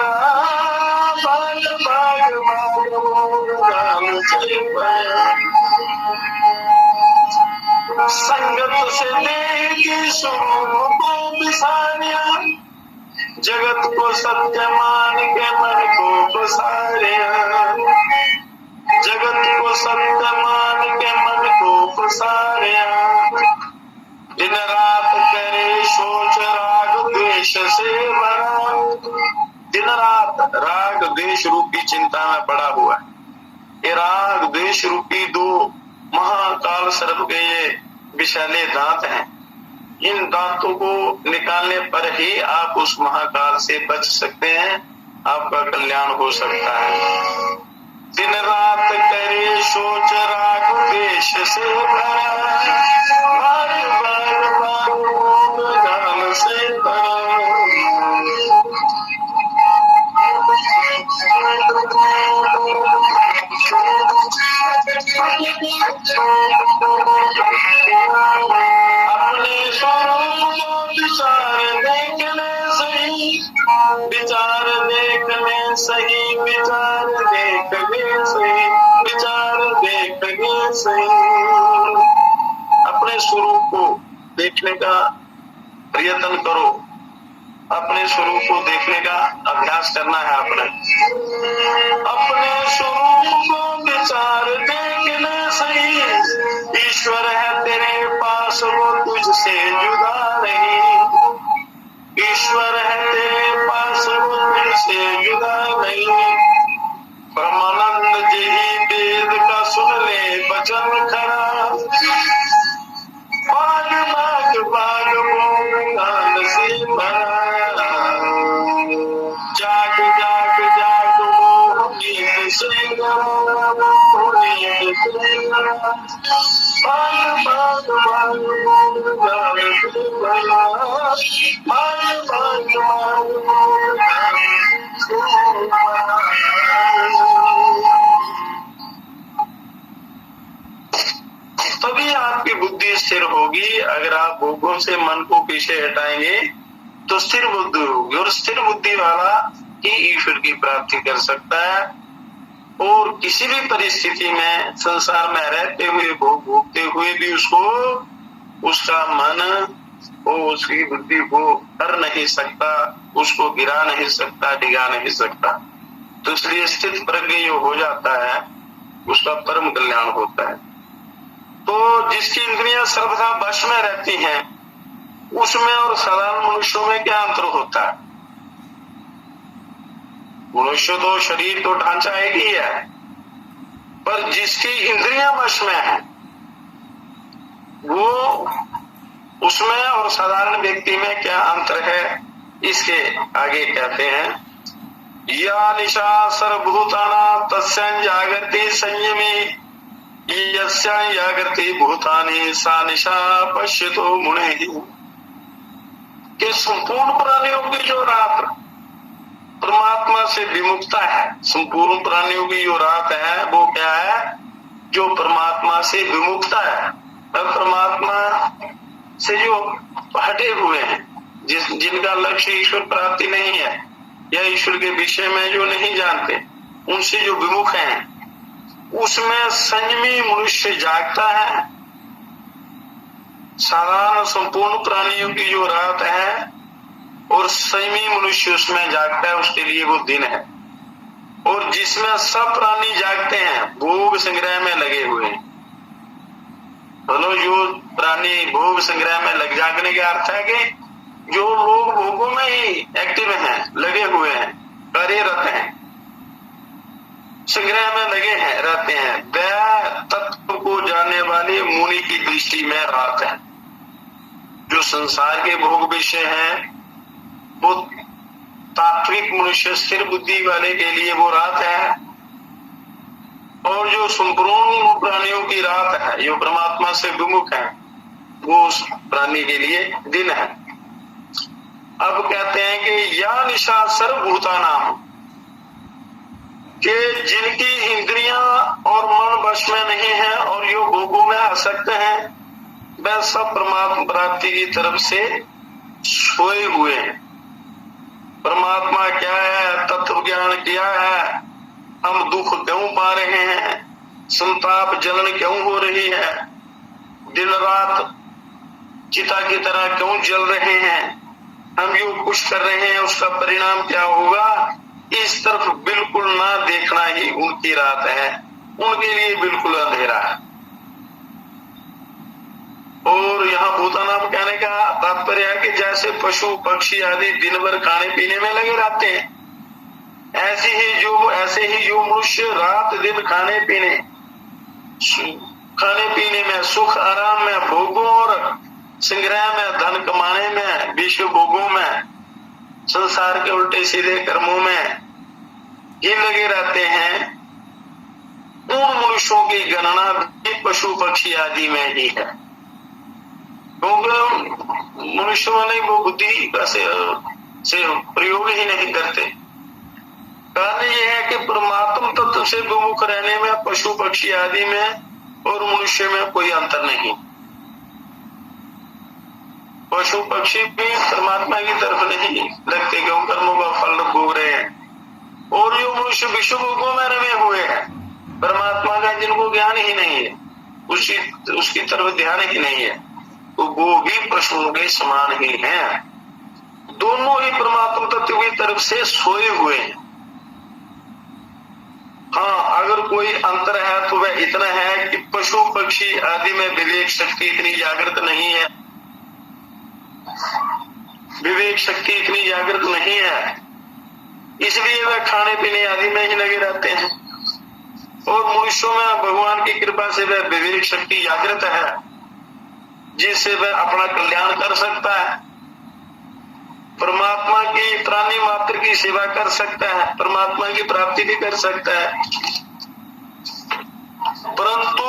भाग भाग भाग भोग जाल से परा। संगत से देह की स्वरूप को बिसारिया, जगत को सत्य मान के मन को पसारिया, जगत को सत्य मान के मन को पसारिया। दिन रात करे सोच राग द्वेष से भरा, दिन रात राग द्वेष रूपी चिंता में पड़ा हुआ है। ये राग द्वेष रूपी दो महाकाल सर्प के ये विषैले दांत हैं। इन दांतों को निकालने पर ही आप उस महाकाल से बच सकते हैं, आपका कल्याण हो सकता है। दिन रात करे सोच राग देश से भरा, बार बार बार गान से अपने स्वरूप को विचार देखने सही, विचार देखने सही, विचार देखने सही, विचार देखने सही। अपने स्वरूप को देखने का प्रयत्न करो, अपने स्वरूप को देखने का अभ्यास करना है। अपने स्वरूप को विचार देखने सही, ईश्वर है तेरे पास वो तुझसे जुदा नहीं, ईश्वर है तेरे पास वो तुझसे जुदा नहीं। ब्रह्मानंद जी ही वेद का सुन ले वचन खरा, बाग बाग बाग वो गान से भरा, जाग जाग जाग वो नींद से गवा, नींद से गवा, बाग बाग बाग वो गान से भरा, बाग बाग बाग वो गान से भरा। तभी आपकी बुद्धि स्थिर होगी। अगर आप भोगों से मन को पीछे हटाएंगे तो स्थिर बुद्धि होगी, और स्थिर बुद्धि वाला ही ईश्वर की प्राप्ति कर सकता है। और किसी भी परिस्थिति में संसार में रहते हुए भोग भोगते हुए भी उसको उसका मन वो उसकी बुद्धि को कर नहीं सकता, उसको गिरा नहीं सकता, डिगा नहीं सकता। तो इसलिए स्थित प्रज्ञ जो हो जाता है उसका परम कल्याण होता है। तो जिसकी इंद्रियां सर्वथा वश में रहती हैं, उसमें और साधारण मनुष्यों में क्या अंतर होता है? मनुष्य तो शरीर तो ढांचा एक ही है, पर जिसकी इंद्रियां वश में है वो उसमें और साधारण व्यक्ति में क्या अंतर है, इसके आगे कहते हैं, या निशा सर्वभूतानां तस्यां जागर्ति संयमी, यस्यां जागर्ति भूतानि सा निशा पश्यतो मुने। कि संपूर्ण प्राणियों की जो रात परमात्मा से विमुखता है, संपूर्ण प्राणियों की जो रात है वो क्या है? जो परमात्मा से विमुखता है, और परमात्मा से जो हटे हुए हैं, जिनका लक्ष्य ईश्वर प्राप्ति नहीं है या ईश्वर के विषय में जो नहीं जानते, उनसे जो विमुख हैं, उसमें संयमी मनुष्य जागता है। साधारण संपूर्ण प्राणियों की जो रात है और संयमी मनुष्य उसमें जागता है, उसके लिए वो दिन है। और जिसमें सब प्राणी जागते हैं, भोग संग्रह में लगे हुए हैं, बोलो जो प्राणी भोग संग्रह में लग जागने का अर्थ है कि जो लोग भोगों में ही एक्टिव हैं, लगे हुए हैं, कार्यरत हैं, संग्रह में लगे हैं, रहते हैं, वह तत्व को जानने वाले मुनि की दृष्टि में रात है। जो संसार के भोग विषय हैं वो तात्विक मनुष्य स्थिर बुद्धि वाले के लिए वो रात है, और जो संपूर्ण प्राणियों की रात है, जो परमात्मा से विमुख है, वो उस प्राणी के लिए दिन है। अब कहते हैं कि या निशा सर्वभूतानां, कि जिनकी इंद्रियां और मन वश में नहीं है और जो भोगों में आसक्त हैं, वह सब परमात्मा प्राप्ति की तरफ से सोए हुए हैं। परमात्मा क्या है, तत्व ज्ञान क्या है, हम दुख क्यों पा रहे हैं, संताप जलन क्यों हो रही है, दिन रात चिता की तरह क्यों जल रहे हैं, हम जो कुछ कर रहे हैं उसका परिणाम क्या होगा, इस तरफ बिल्कुल ना देखना ही उनकी रात है, उनके लिए बिल्कुल अंधेरा है। और यहाँ भूतानाम कहने का तात्पर्य है कि जैसे पशु पक्षी आदि दिन भर खाने पीने में लगे रहते हैं, ऐसे ही जो मनुष्य रात दिन खाने पीने खाने पीने में, सुख आराम में, भोगों और संग्रह में, धन कमाने में, विश्व भोगों में, संसार के उल्टे सीधे कर्मों में ही लगे रहते हैं, उन मनुष्यों की गणना भी पशु पक्षी आदि में ही है। क्योंकि मनुष्य वाले वो बुद्धि का से प्रयोग ही नहीं करते। कारण यह है कि परमात्म तत्व से विमुख रहने में पशु पक्षी आदि में और मनुष्य में कोई अंतर नहीं। पशु पक्षी भी परमात्मा की तरफ नहीं लगते क्यों कर्मों का फल भोग रहे हैं, और जो मनुष्य विश्व भोगों में रमे हुए हैं, परमात्मा का जिनको ज्ञान ही नहीं है, उसकी तरफ ध्यान ही नहीं है, तो वो भी पशुओं के समान ही हैं। दोनों ही परमात्मा तत्व की तरफ से सोए हुए हैं। हाँ, अगर कोई अंतर है तो वह इतना है कि पशु पक्षी आदि में विवेक शक्ति इतनी जागृत नहीं है, विवेक शक्ति इतनी जागृत नहीं है, इसलिए वह खाने पीने आदि में ही लगे रहते हैं। और मनुष्यों में भगवान की कृपा से वह विवेक शक्ति जागृत है, जिससे वह अपना कल्याण कर सकता है, परमात्मा की प्राणी मात्र की सेवा कर सकता है, परमात्मा की प्राप्ति भी कर सकता है। परंतु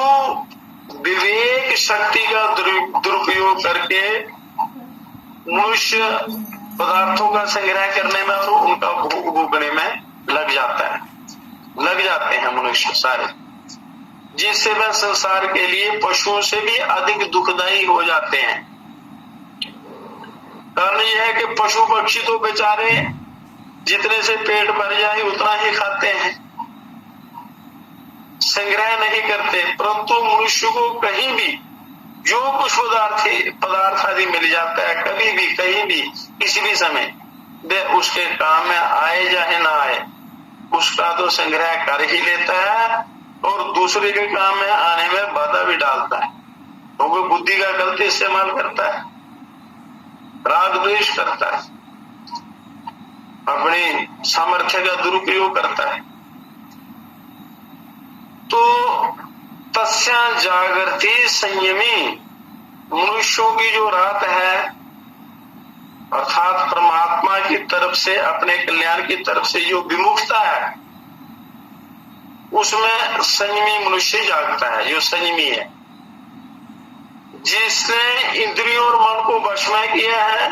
विवेक शक्ति का दुरुपयोग करके मनुष्य पदार्थों का संग्रह करने में और उनका भोग भोगने में लग जाते हैं मनुष्य सारे, जिससे वह संसार के लिए पशुओं से भी अधिक दुखदायी हो जाते हैं। कारण यह है कि पशु पक्षी तो बेचारे जितने से पेट भर जाए उतना ही खाते हैं, संग्रह नहीं करते, परंतु मनुष्य को कहीं भी जो कुछ पदार्थ आदि मिल जाता है, कभी भी कहीं भी किसी भी समय वह उसके काम में आए चाहे ना आए, उसका तो संग्रह कर ही लेता है और दूसरे के काम में आने में बाधा भी डालता है, क्योंकि बुद्धि का गलत इस्तेमाल करता है, राग द्वेष करता है, अपनी सामर्थ्य का दुरुपयोग करता है। तो तस्या जागृति संयमी, मनुष्यों की जो रात है अर्थात परमात्मा की तरफ से, अपने कल्याण की तरफ से जो विमुखता है, उसमें संयमी मनुष्य जागता है, जो संयमी है, जिसने इंद्रियों और मन को वश में किया है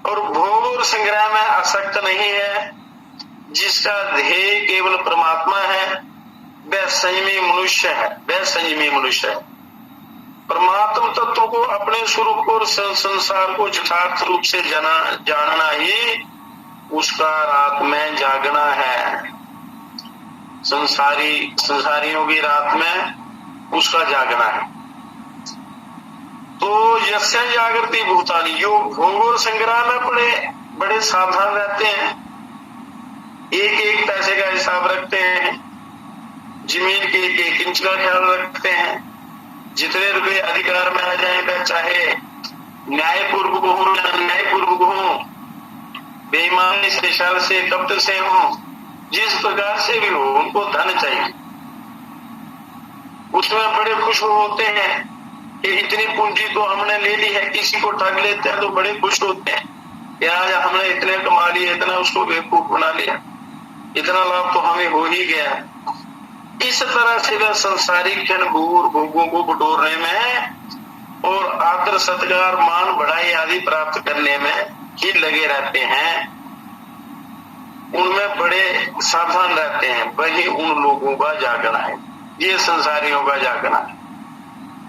और भोग और संग्रह में आसक्त नहीं है, जिसका ध्येय केवल परमात्मा है, वह संयमी मनुष्य है, वह संयमी मनुष्य है। परमात्म तत्व को, अपने स्वरूप को और संसार को यथार्थ रूप से जानना ही उसका रात में जागना है। संसारियों की रात में उसका जागना है। तो यस्य जागृति भूतानि, जो भोग और संग्रह में बड़े सावधान रहते हैं, एक एक पैसे का हिसाब रखते हैं, जमीन के एक इंच का ख्याल रखते हैं, जितने रुपए अधिकार में आ जाए वह चाहे न्यायपूर्वक हो या अन्यायपूर्वक हो, बेईमानी से, शर से, कपट से हो, जिस प्रकार से भी हो, उनको धन चाहिए। उसमें बड़े खुश होते हैं कि इतनी पूंजी तो हमने ले ली है, किसी को ठग लेते हैं तो बड़े खुश होते हैं कि आज हमने इतने कमा लिए, इतना उसको बेवकूफ बना लिया, इतना लाभ तो हमें हो ही गया। इस तरह से वह संसारिक क्षण भोगों को बटोरने में और आदर सत्कार मान बढ़ाई आदि प्राप्त करने में ही लगे रहते हैं, उनमें बड़े सावधान रहते हैं। वही उन लोगों का जागना है, ये संसारियों का जागना है,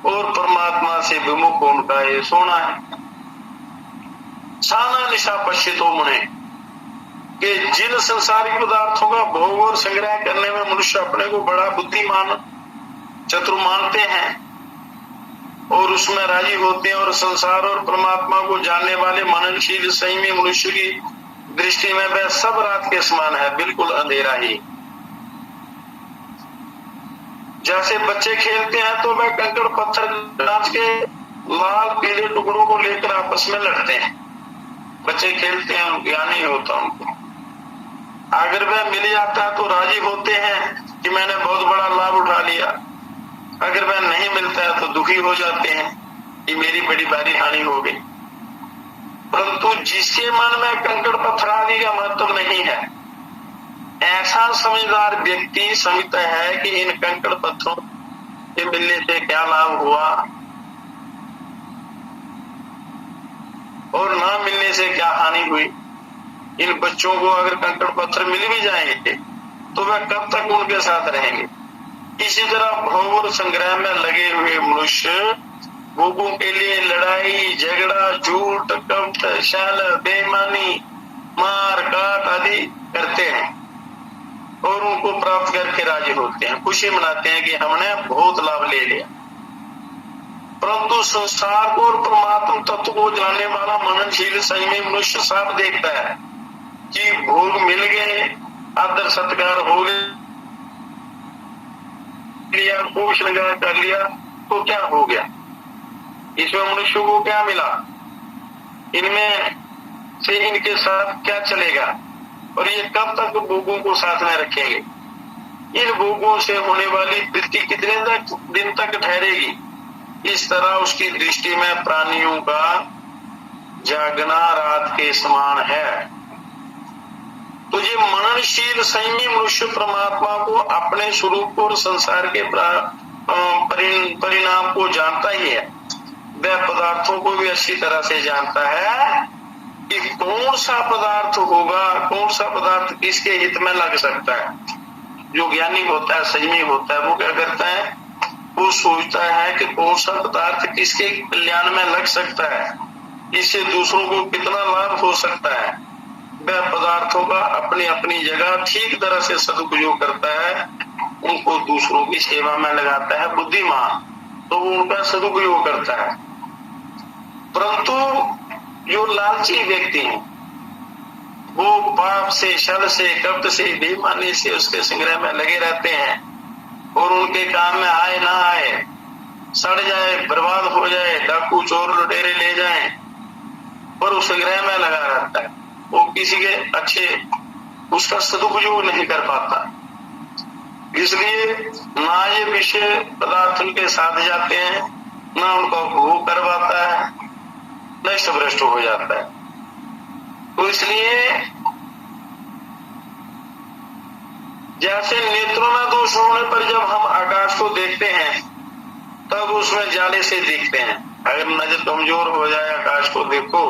और परमात्मा से विमुख उनका ये सोना है। साना निशा पश्चितो मुने, कि जिन संसारिक पदार्थों का भोग और संग्रह करने में मनुष्य अपने को बड़ा बुद्धिमान चतुर मानते हैं और उसमें राजी होते हैं, और संसार और परमात्मा को जानने वाले मननशील संयमी मनुष्य की दृष्टि में वह सब रात के समान है, बिल्कुल अंधेरा ही। जैसे बच्चे खेलते हैं तो वह कंकड़ पत्थर कांच के लाल पीले टुकड़ों को लेकर आपस में लड़ते हैं, बच्चे खेलते हैं, ज्ञान नहीं होता उनको। अगर वह मिल जाता है तो राजी होते हैं कि मैंने बहुत बड़ा लाभ उठा लिया, अगर वह नहीं मिलता है तो दुखी हो जाते हैं कि मेरी बड़ी भारी हानि हो गई। परंतु जिसके मन में कंकड़ पत्थर आदि का महत्व नहीं है, ऐसा समझदार व्यक्ति समझता है कि इन कंकड़ पत्थरों के मिलने से क्या लाभ हुआ और ना मिलने से क्या हानि हुई। इन बच्चों को अगर कंकड़ पत्थर मिल भी जाएंगे तो वह कब तक उनके साथ रहेंगे। इसी तरह भोग और संग्रह में लगे हुए मनुष्य भोगों के लिए लड़ाई झगड़ा झूठ कपट छल बेईमानी मार काट आदि करते हैं और उनको प्राप्त करके राजी होते हैं, खुशी मनाते हैं कि हमने बहुत लाभ ले लिया। परंतु संसार को और परमात्मा तत्व को जानने वाला मननशील संयमी मनुष्य साफ देखता है कि भोग मिल गए, आदर सत्कार हो गया, खूब श्रृंगार कर लिया तो क्या हो गया, इसमें मनुष्य को क्या मिला, इनमें से इनके साथ क्या चलेगा और ये कब तक भोगों को साथ में रखेंगे। इन भोगों से होने वाली वृत्ति कितने दिन तक ठहरेगी। इस तरह उसकी दृष्टि में प्राणियों का जागना रात के समान है। तो ये मननशील संयमी मनुष्य परमात्मा को अपने स्वरूप और संसार के परिणाम को जानता ही है। वह पदार्थों को भी अच्छी तरह से जानता है कि कौन सा पदार्थ होगा, कौन सा पदार्थ किसके हित में लग सकता है। जो ज्ञानी होता है, संयमी होता है, वो क्या करता है, वो सोचता है कि कौन सा पदार्थ किसके कल्याण में लग सकता है, इससे दूसरों को कितना लाभ हो सकता है। वह पदार्थों का अपनी अपनी जगह ठीक तरह से सदुपयोग करता है, उनको दूसरों की सेवा में लगाता है। बुद्धिमान तो वो उनका सदुपयोग करता है। परंतु जो लालची व्यक्ति हैं वो पाप से, छल से, कपट से, बेईमानी से उसके संग्रह में लगे रहते हैं और उनके काम में आए ना आए, सड़ जाए, बर्बाद हो जाए, डाकू चोर लुटेरे ले जाएं, पर उस संग्रह में लगा रहता है। वो किसी के अच्छे उसका सदुपयोग नहीं कर पाता, इसलिए ना ये विषय पदार्थ उनके साथ जाते हैं, ना उनका उपभोग कर पाता है, नष्ट भ्रष्ट हो जाता है। तो इसलिए जैसे नेत्रों में दोष होने पर जब हम आकाश को देखते हैं तब उसमें जाले से देखते हैं। अगर नजर कमजोर हो जाए, आकाश को देखो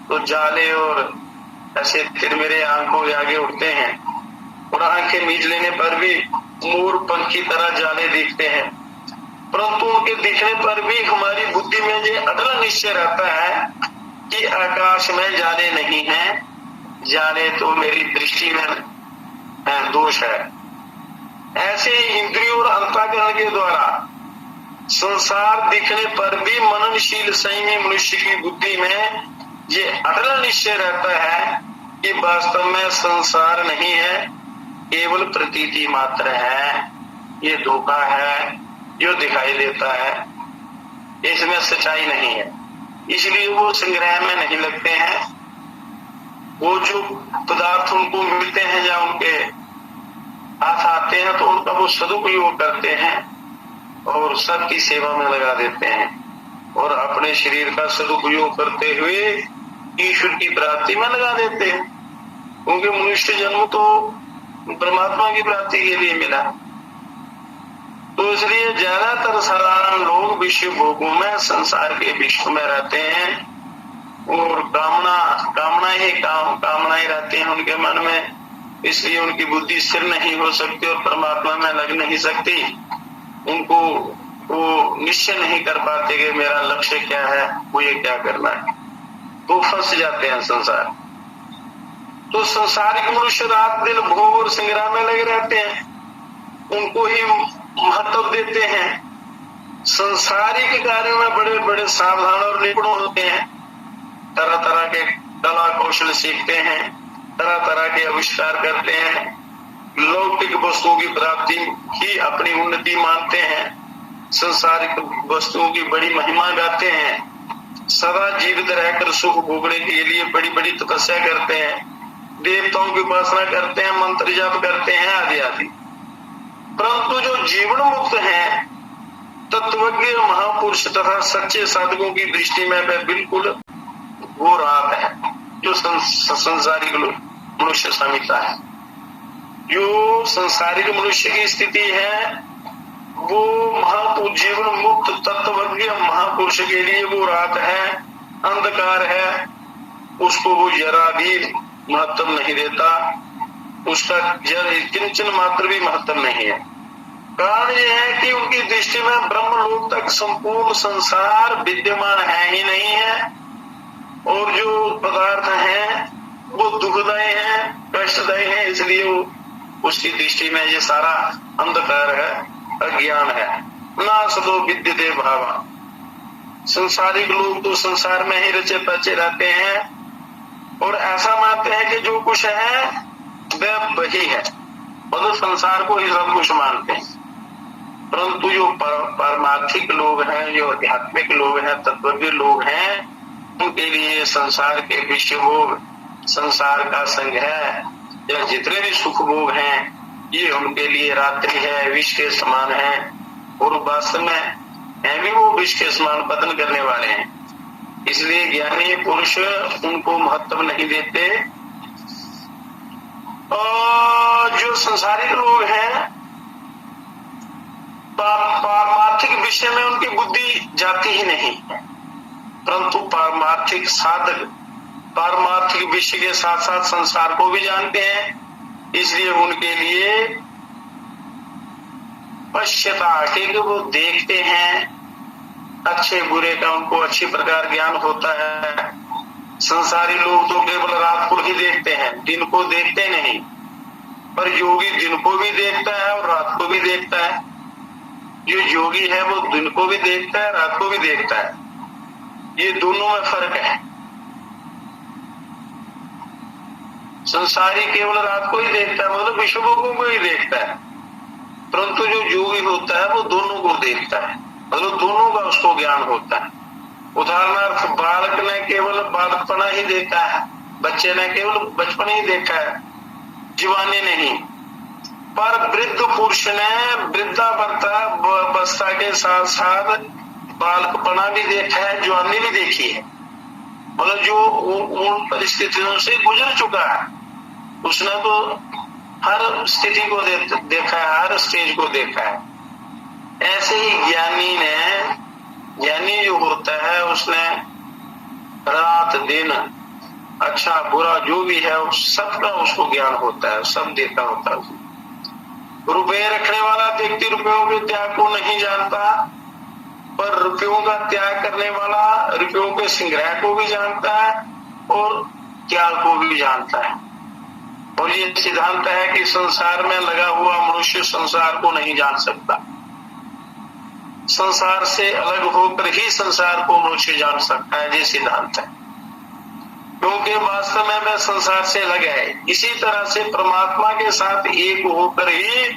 तो जाले और ऐसे तिरमिरे आंखों के आगे उठते हैं और आंखें मीच लेने पर भी मोर पंख की तरह जाले दिखते हैं। परंतु उनके दिखने पर भी हमारी बुद्धि में ये अटल निश्चय रहता है कि आकाश में जाले नहीं है, जाले तो मेरी दृष्टि में दोष है। ऐसे ही इंद्रियों और अंतःकरण के द्वारा संसार दिखने पर भी मननशील संयमी मनुष्य की बुद्धि में ये अटल निश्चय रहता है कि वास्तव में संसार नहीं है, केवल प्रतीति मात्र है, ये धोखा है, जो दिखाई देता है, इसमें सच्चाई नहीं है। इसलिए वो संग्रह में नहीं लगते हैं। वो जो पदार्थ उनको मिलते हैं या उनके हाथ आते हैं तो उनका वो सदुपयोग करते हैं और सबकी सेवा में लगा देते हैं और अपने शरीर का सदुपयोग करते हुए ईश्वर की प्राप्ति में लगा देते हैं, क्योंकि मनुष्य जन्म तो परमात्मा की प्राप्ति के लिए मिला। तो इसलिए ज्यादातर साधारण लोग विश्व भोगों में, संसार के विश्व में रहते हैं और कामना ही रहती है उनके मन में, इसलिए उनकी बुद्धि स्थिर नहीं हो सकती और परमात्मा में लग नहीं सकती। उनको वो निश्चय नहीं कर पाते कि मेरा लक्ष्य क्या है, मुझे क्या करना है, तो फंस जाते हैं संसार। तो संसारिक मनुष्य रात दिन भोग और संग्रह में लगे रहते हैं, उनको ही महत्व देते हैं। संसारिक कार्यों में बड़े बड़े सावधान और निपुण होते हैं, तरह तरह के कला कौशल सीखते हैं, तरह तरह के आविष्कार करते हैं, लौकिक वस्तुओं की प्राप्ति ही अपनी उन्नति मानते हैं, संसारिक वस्तुओं की बड़ी महिमा गाते हैं, सदा जीवित रहकर सुख भोगने के लिए बड़ी बड़ी तपस्या करते हैं, देवताओं की उपासना करते हैं, मंत्र जाप करते हैं आदि आदि। परंतु जो जीवन मुक्त हैं तत्वज्ञ महापुरुष तथा सच्चे साधकों की दृष्टि में वह बिल्कुल वो रात है जो संसारिक मनुष्य समिता है। जो संसारिक मनुष्य की स्थिति है वो जीवन मुक्त तत्वज्ञ महापुरुष के लिए वो रात है, अंधकार है, उसको वो जरा भी महत्व नहीं देता, उसका किंचन मात्र भी महत्व नहीं है। कारण यह है कि उनकी दृष्टि में ब्रह्मलोक तक संपूर्ण संसार विद्यमान है ही नहीं है, और जो पदार्थ हैं वो दुखदायी है, कष्टदायी है, इसलिए वो उसकी दृष्टि में ये सारा अंधकार है, अज्ञान है। ना सदो विद्यते भावा, संसारिक लोग तो संसार में ही रचे पचे रहते हैं और ऐसा मानते हैं कि जो कुछ है वह वही है, मतलब संसार को ही सब कुछ मानते हैं। परंतु जो पारमार्थिक लोग हैं, जो आध्यात्मिक लोग हैं, तत्वज्ञ लोग हैं, उनके लिए संसार के विषय भोग, संसार का संग है या जितने भी सुख भोग हैं ये उनके लिए रात्रि है, विष के समान है, और वास्तव में है भी वो विष के समान पतन करने वाले हैं। इसलिए ज्ञानी पुरुष उनको महत्व नहीं देते। और जो संसारिक लोग हैं पारमार्थिक विषय में उनकी बुद्धि जाती ही नहीं है, परंतु पारमार्थिक साधक पारमार्थिक विषय के साथ साथ संसार को भी जानते हैं, इसलिए उनके लिए पश्यता के वो देखते हैं, अच्छे बुरे का उनको अच्छी प्रकार ज्ञान होता है। संसारी लोग तो केवल रात को ही देखते हैं, दिन को देखते नहीं, पर योगी दिन को भी देखता है और रात को भी देखता है। जो योगी है वो दिन को भी देखता है, रात को भी देखता है, ये दोनों में फर्क है। संसारी केवल रात को ही देखता है, मतलब विश्व भोगों को ही देखता है, परंतु जो योगी होता है वो दोनों को देखता है, मतलब दोनों का उसको ज्ञान होता है। उदाहरणार्थ बालक ने केवल बालकपना ही देखा है, बच्चे ने केवल बचपन ही देखा है, जवानी नहीं। पर वृद्ध पुरुष ने वृद्धावस्था के साथ साथ बालकपना भी देखा है, जवानी भी देखी है, मतलब जो उन परिस्थितियों से गुजर चुका है उसने तो हर स्थिति को देखा है, हर स्टेज को देखा है। ऐसे ही ज्ञानी जो होता है उसने रात दिन अच्छा बुरा जो भी है सबका उसको ज्ञान होता है, सब देखा होता है। रुपये रखने वाला व्यक्ति रुपयों के त्याग को नहीं जानता, पर रुपयों का त्याग करने वाला रुपयों के संग्रह को भी जानता है और त्याग को भी जानता है। और ये सिद्धांत है कि संसार में लगा हुआ मनुष्य संसार को नहीं जान सकता, संसार से अलग होकर ही संसार को मनुष्य जान सकता है, ये सिद्धांत है, क्योंकि वास्तव में वह संसार से अलग है। इसी तरह से परमात्मा के साथ एक होकर ही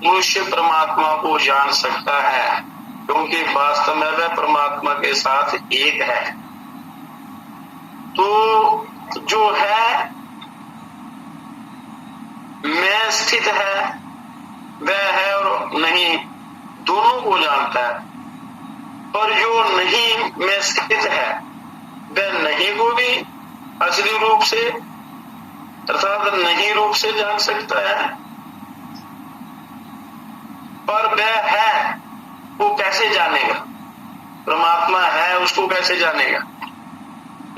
मनुष्य परमात्मा को जान सकता है, क्योंकि वास्तव में वह परमात्मा के साथ एक है। तो जो है मैं स्थित है वह है और नहीं दोनों को जानता है, पर जो नहीं में स्थित है वह नहीं को भी असली रूप से अर्थात नहीं रूप से जान सकता है, पर वह है वो कैसे जानेगा? परमात्मा है उसको कैसे जानेगा?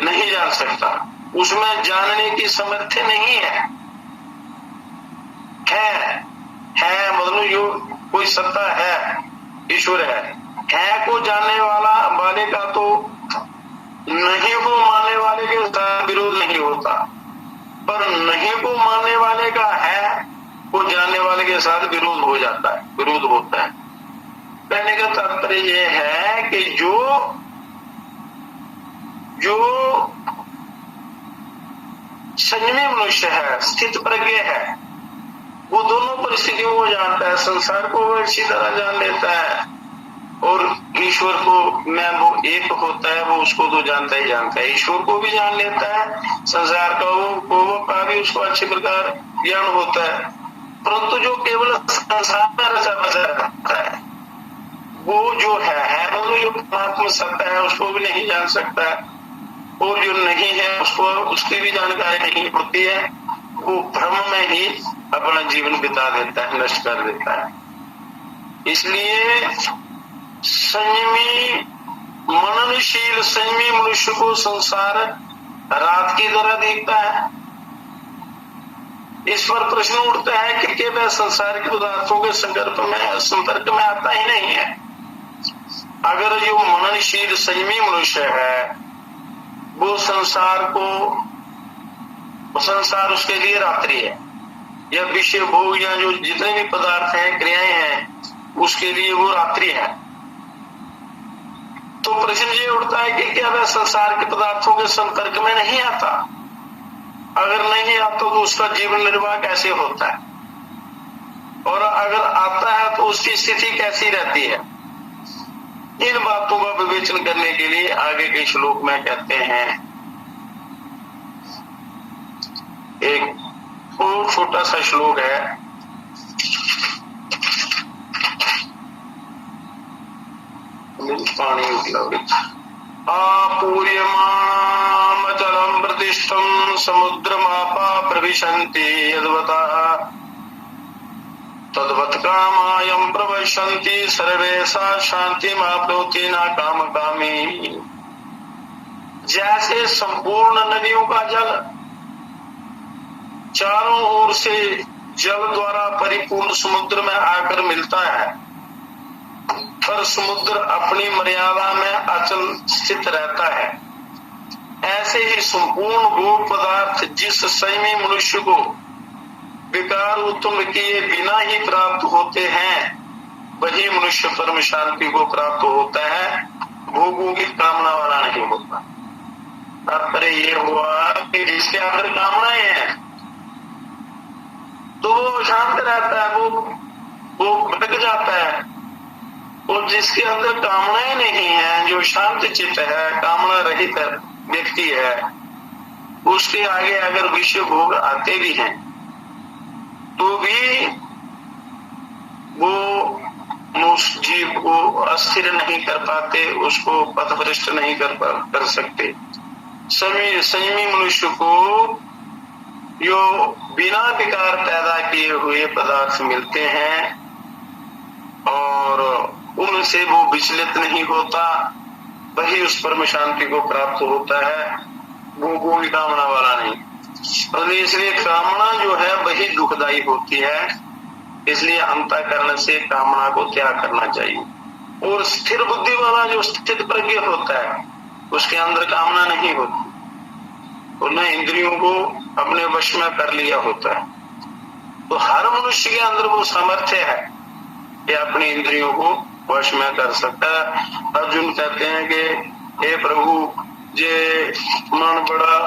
नहीं जान सकता, उसमें जानने की सामर्थ्य नहीं है। मतलब जो कोई सत्ता है, ईश्वर है को जानने वाले का तो नहीं को मानने वाले के साथ विरोध नहीं होता, पर नहीं को मानने वाले का है को जानने वाले के साथ विरोध हो जाता है, विरोध होता है। कहने का तात्पर्य यह है कि जो संयमी मनुष्य है, स्थित प्रज्ञ है, वो दोनों परिस्थितियों को जानता है, संसार को वो अच्छी तरह जान लेता है और ईश्वर को में वो एक होता है वो उसको तो जानता ही जानता है, ईश्वर को भी जान लेता है, संसार का वो का भी उसको अच्छी प्रकार ज्ञान होता है। परंतु जो केवल संसार में रचा बचा रहता है वो जो है मतलब जो परमात्मा सत्य है उसको भी नहीं जान सकता, और जो नहीं है उसको उसकी भी जानकारी नहीं होती है, वो भ्रम में ही अपना जीवन बिता देता है, नष्ट कर देता है। इसलिए संयमी मननशील संयमी मनुष्य को संसार रात की तरह दिखता है। इस पर प्रश्न उठता है कि वह संसार के पदार्थों के संपर्क में आता ही नहीं है। अगर जो मननशील संयमी मनुष्य है वो संसार उसके लिए रात्रि है, या विषय भोग या जो जितने भी पदार्थ हैं, क्रियाएं हैं, उसके लिए वो रात्रि है। तो प्रश्न ये उठता है कि क्या वह संसार के पदार्थों के संपर्क में नहीं आता? अगर नहीं आता तो उसका जीवन निर्वाह कैसे होता है, और अगर आता है तो उसकी स्थिति कैसी रहती है? इन बातों का विवेचन करने के लिए आगे के श्लोक में कहते हैं, एक और छोटा सा श्लोक है, पानी उपलब्ध आपूर्यमाणमचलं प्रतिष्ठं समुद्रमापा प्रविशन्ति यद्वता तद्वत् कामायं प्रविशन्ति सर्वेषां शान्तिमाप्नोति न कामकामी। जैसे संपूर्ण नदियों का जल चारों ओर से जल द्वारा परिपूर्ण समुद्र में आकर मिलता है, पर समुद्र अपनी मर्यादा में अचल स्थित रहता है, ऐसे ही संपूर्ण भोग पदार्थ जिस संयमी मनुष्य को विकार उत्पन्न किए बिना ही प्राप्त होते हैं, वही मनुष्य परम शांति को प्राप्त होता है, भोगों की कामना वाला नहीं होता। तात्पर्य ये हुआ कि जिसके अंदर कामनाएं हैं तो वो शांत रहता है, वो भटक जाता है, और जिसके अंदर कामनाएं नहीं है, जो शांत चित्त है, कामना रहित व्यक्ति है, उसके आगे अगर विषय भोग आते भी हैं तो भी वो उस जीव को अस्थिर नहीं कर पाते, उसको पथभ्रष्ट नहीं कर सकते। संयमी मनुष्य को जो बिना विकार पैदा किए हुए पदार्थ मिलते हैं और उनसे वो विचलित नहीं होता, वही उस परम शांति को प्राप्त होता है, भोगों की कामना वाला नहीं। और इसलिए कामना जो है वही दुखदायी होती है, इसलिए अंतःकरण से कामना को त्याग करना चाहिए। और स्थिर बुद्धि वाला जो स्थित प्रज्ञ होता है उसके अंदर कामना नहीं होती, उन्हें इंद्रियों को अपने वश में कर लिया होता है। तो हर मनुष्य के अंदर वो सामर्थ्य है कि अपनी इंद्रियों को वश में कर सकता है। अर्जुन कहते हैं कि हे प्रभु, ये मन बड़ा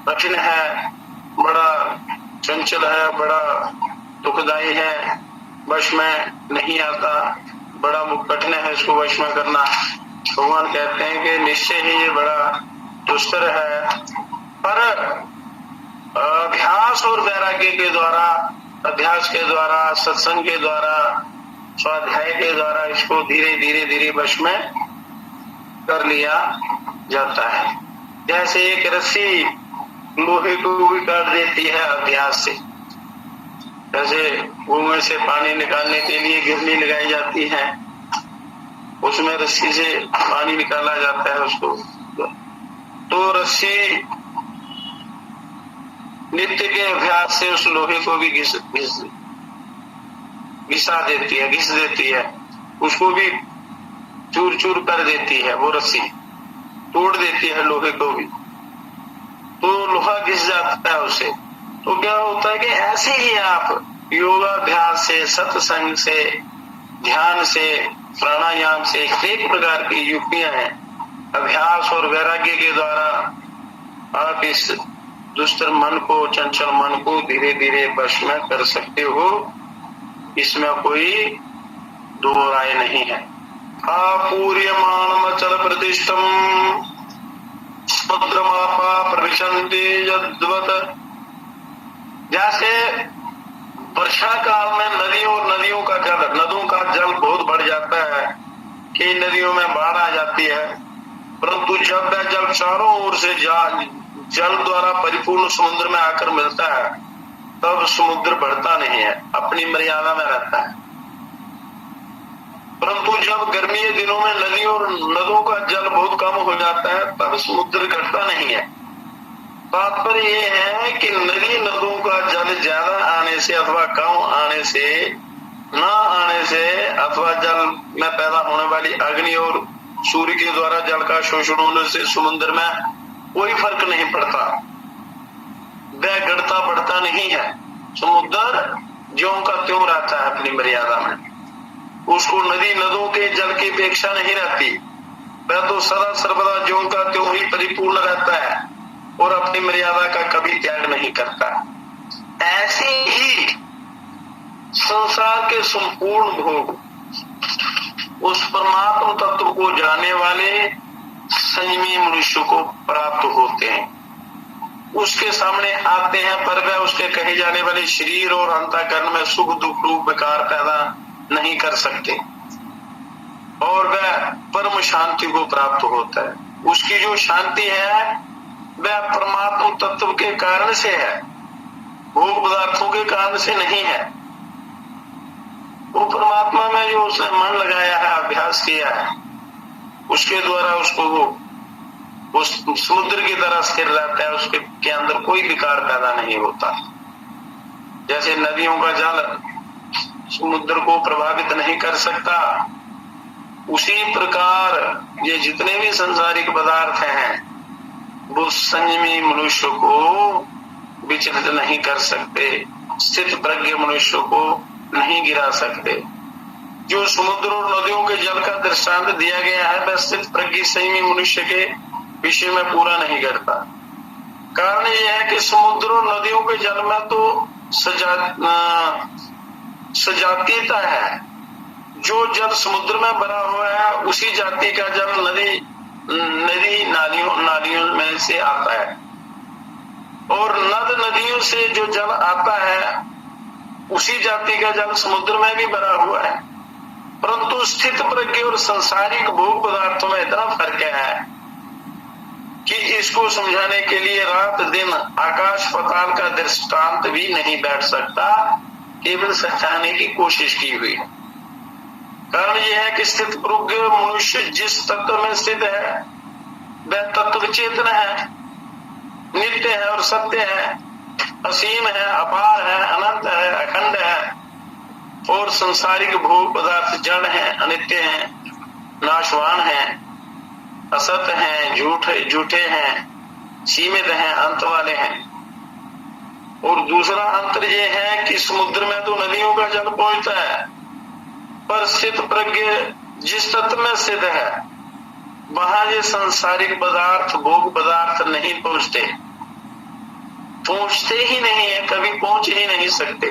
कठिन है, बड़ा चंचल है, बड़ा दुखदायी है, वश में नहीं आता, बड़ा कठिन है इसको वश में करना। भगवान कहते हैं कि निश्चय ही ये बड़ा दुष्कर है, पर अभ्यास और वैराग्य के द्वारा, अभ्यास के द्वारा, सत्संग के द्वारा, स्वाध्याय के द्वारा इसको धीरे धीरे वश में कर लिया जाता है। जैसे एक रस्सी लोहे को भी काट देती है अभ्यास से, जैसे कुएं से पानी निकालने के लिए गिरनी लगाई जाती है, उसमें रस्सी से पानी निकाला जाता है उसको, तो रस्सी नित्य के अभ्यास से उस लोहे को भी घिस देती है, उसको भी चूर चूर कर देती है, वो रस्सी तोड़ देती है लोहे को भी, तो लोहा घिस जाता है उससे। तो क्या होता है कि ऐसे ही आप योगाभ्यास से, सत्संग से, ध्यान से, प्राणायाम से, एक प्रकार की युक्तियां हैं, अभ्यास और वैराग्य के द्वारा आप इस दुष्ट मन को, चंचल मन को धीरे धीरे वश में कर सकते हो, इसमें कोई दो राय नहीं है। आपूर्यमाणमचल प्रतिष्ठम समुद्रमापा प्रविशन्ति यद्वत्, जैसे वर्षा काल में नदियों का जल बहुत बढ़ जाता है कि नदियों में बाढ़ आ जाती है, परंतु जब वह जल चारों ओर से जल द्वारा परिपूर्ण समुद्र में आकर मिलता है तब समुद्र बढ़ता नहीं है, अपनी मर्यादा में रहता है। परंतु जब गर्मी के दिनों में नदियों और नदों का जल बहुत कम हो जाता है तब समुद्र घटता नहीं है। तात्पर्य ये है कि नदी नदों का जल ज्यादा आने से अथवा कम आने से, न आने से अथवा जल में पैदा होने वाली अग्नि और सूर्य के द्वारा जल का शोषण होने से समुद्र में कोई फर्क नहीं पड़ता, वह घटता बढ़ता नहीं है। समुद्र ज्यों का त्यों रहता है अपनी मर्यादा में, उसको नदी नदों के जल की अपेक्षा नहीं रहती, वह तो सदा सर्वदा ज्यों का त्यों ही परिपूर्ण रहता है और अपनी मर्यादा का कभी त्याग नहीं करता। ऐसे ही संसार के संपूर्ण भोग उस परमात्मा तत्व को जानने वाले संयमी मनुष्य को प्राप्त होते हैं, उसके सामने आते हैं, पर वह उसके कहे जाने वाले शरीर और अंतःकरण में सुख दुख रूप विकार पैदा नहीं कर सकते और वह परम शांति को प्राप्त होता है। उसकी जो शांति है वह परमात्मा तत्व के कारण से है, भोग पदार्थों के कारण से नहीं है। वो परमात्मा में जो उसने मन लगाया है, अभ्यास किया है, उसके द्वारा उसको वो उस समुद्र की तरह स्थिर रहता है, उसके के अंदर कोई विकार पैदा नहीं होता। जैसे नदियों का जल समुद्र को प्रभावित नहीं कर सकता, उसी प्रकार ये जितने भी सांसारिक पदार्थ हैं वो संयमी मनुष्य को विचलित नहीं कर सकते, स्थित प्रज्ञ मनुष्य को नहीं गिरा सकते। जो समुद्र और नदियों के जल का दृष्टांत दिया गया है वह स्थित प्रज्ञ संयमी मनुष्य के विषय में पूरा नहीं करता। कारण यह है कि समुद्र और नदियों के जल में तो सजातीयता है, जो जल समुद्र में भरा हुआ है उसी जाति का जल नदी नालियों में से आता है और नदियों से जो जल आता है उसी जाति का जल समुद्र में भी भरा हुआ है। परंतु स्थित प्रज्ञ और संसारिक भोग पदार्थों में इतना फर्क है कि इसको समझाने के लिए रात दिन आकाश पाताल का दृष्टांत भी नहीं बैठ सकता, केवल समझाने की कोशिश की हुई। कारण यह है कि स्थित प्रज्ञ मनुष्य जिस तत्व में स्थित है वह तत्व चेतन है, नित्य है और सत्य है, असीम है, अपार है, अनंत है, अखंड है और संसारिक भोग पदार्थ जड़ हैं, अनित्य हैं, नाशवान हैं, असत हैं, झूठे हैं, सीमित हैं, अंत वाले हैं। और दूसरा अंतर यह है कि समुद्र में तो नदियों का जल पहुंचता है, पर स्थित प्रज्ञ जिस तत्व में स्थित है वहां ये संसारिक पदार्थ भोग पदार्थ नहीं पहुंचते ही नहीं है, कभी पहुंच ही नहीं सकते।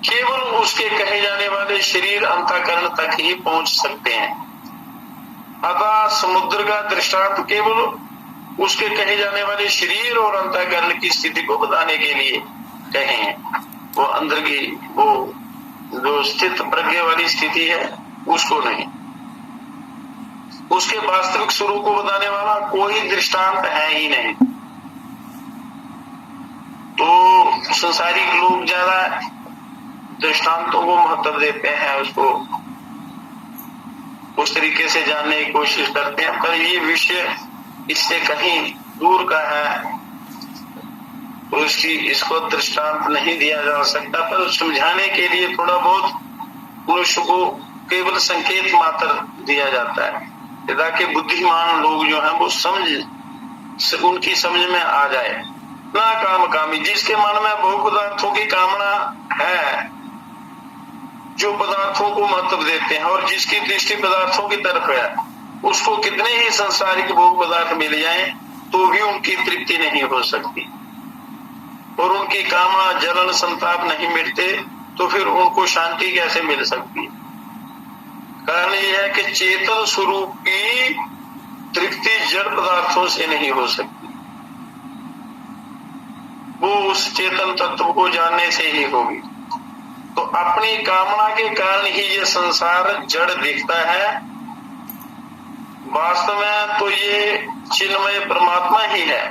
केवल उसके कहे जाने वाले शरीर अंतःकरण तक ही पहुंच सकते हैं। अतः समुद्र का दृष्टांत केवल उसके कहे जाने वाले शरीर और अंतःकरण की स्थिति को बताने के लिए कहे हैं। वो अंदर की वो जो स्थित प्रज्ञा वाली स्थिति है उसको नहीं, उसके वास्तविक स्वरूप को बताने वाला कोई दृष्टांत है ही नहीं। तो संसारिक लोग ज्यादा दृष्टांतों को महत्व देते हैं, उसको उस तरीके से जानने की कोशिश करते हैं, पर ये विषय इससे कहीं दूर का है तो इसको दृष्टांत नहीं दिया जा सकता। पर समझाने के लिए थोड़ा बहुत मनुष्य को केवल संकेत मात्र दिया जाता है ताकि बुद्धिमान लोग जो हैं वो उनकी समझ में आ जाए। ना काम कामी, जिसके मन में भोग पदार्थों की कामना है, जो पदार्थों को महत्व देते हैं और जिसकी दृष्टि पदार्थों की तरफ है, उसको कितने ही संसारिक भोग पदार्थ मिल जाएं तो भी उनकी तृप्ति नहीं हो सकती और उनकी कामना जलन संताप नहीं मिटते तो फिर उनको शांति कैसे मिल सकती है। कारण यह है कि चेतन स्वरूप की तृप्ति जड़ पदार्थों से नहीं हो सकती। वो उस चेतन तत्व को जानने से ही होगी। तो अपनी कामना के कारण ही ये संसार जड़ दिखता है। वास्तव में तो ये चिन्मय परमात्मा ही है,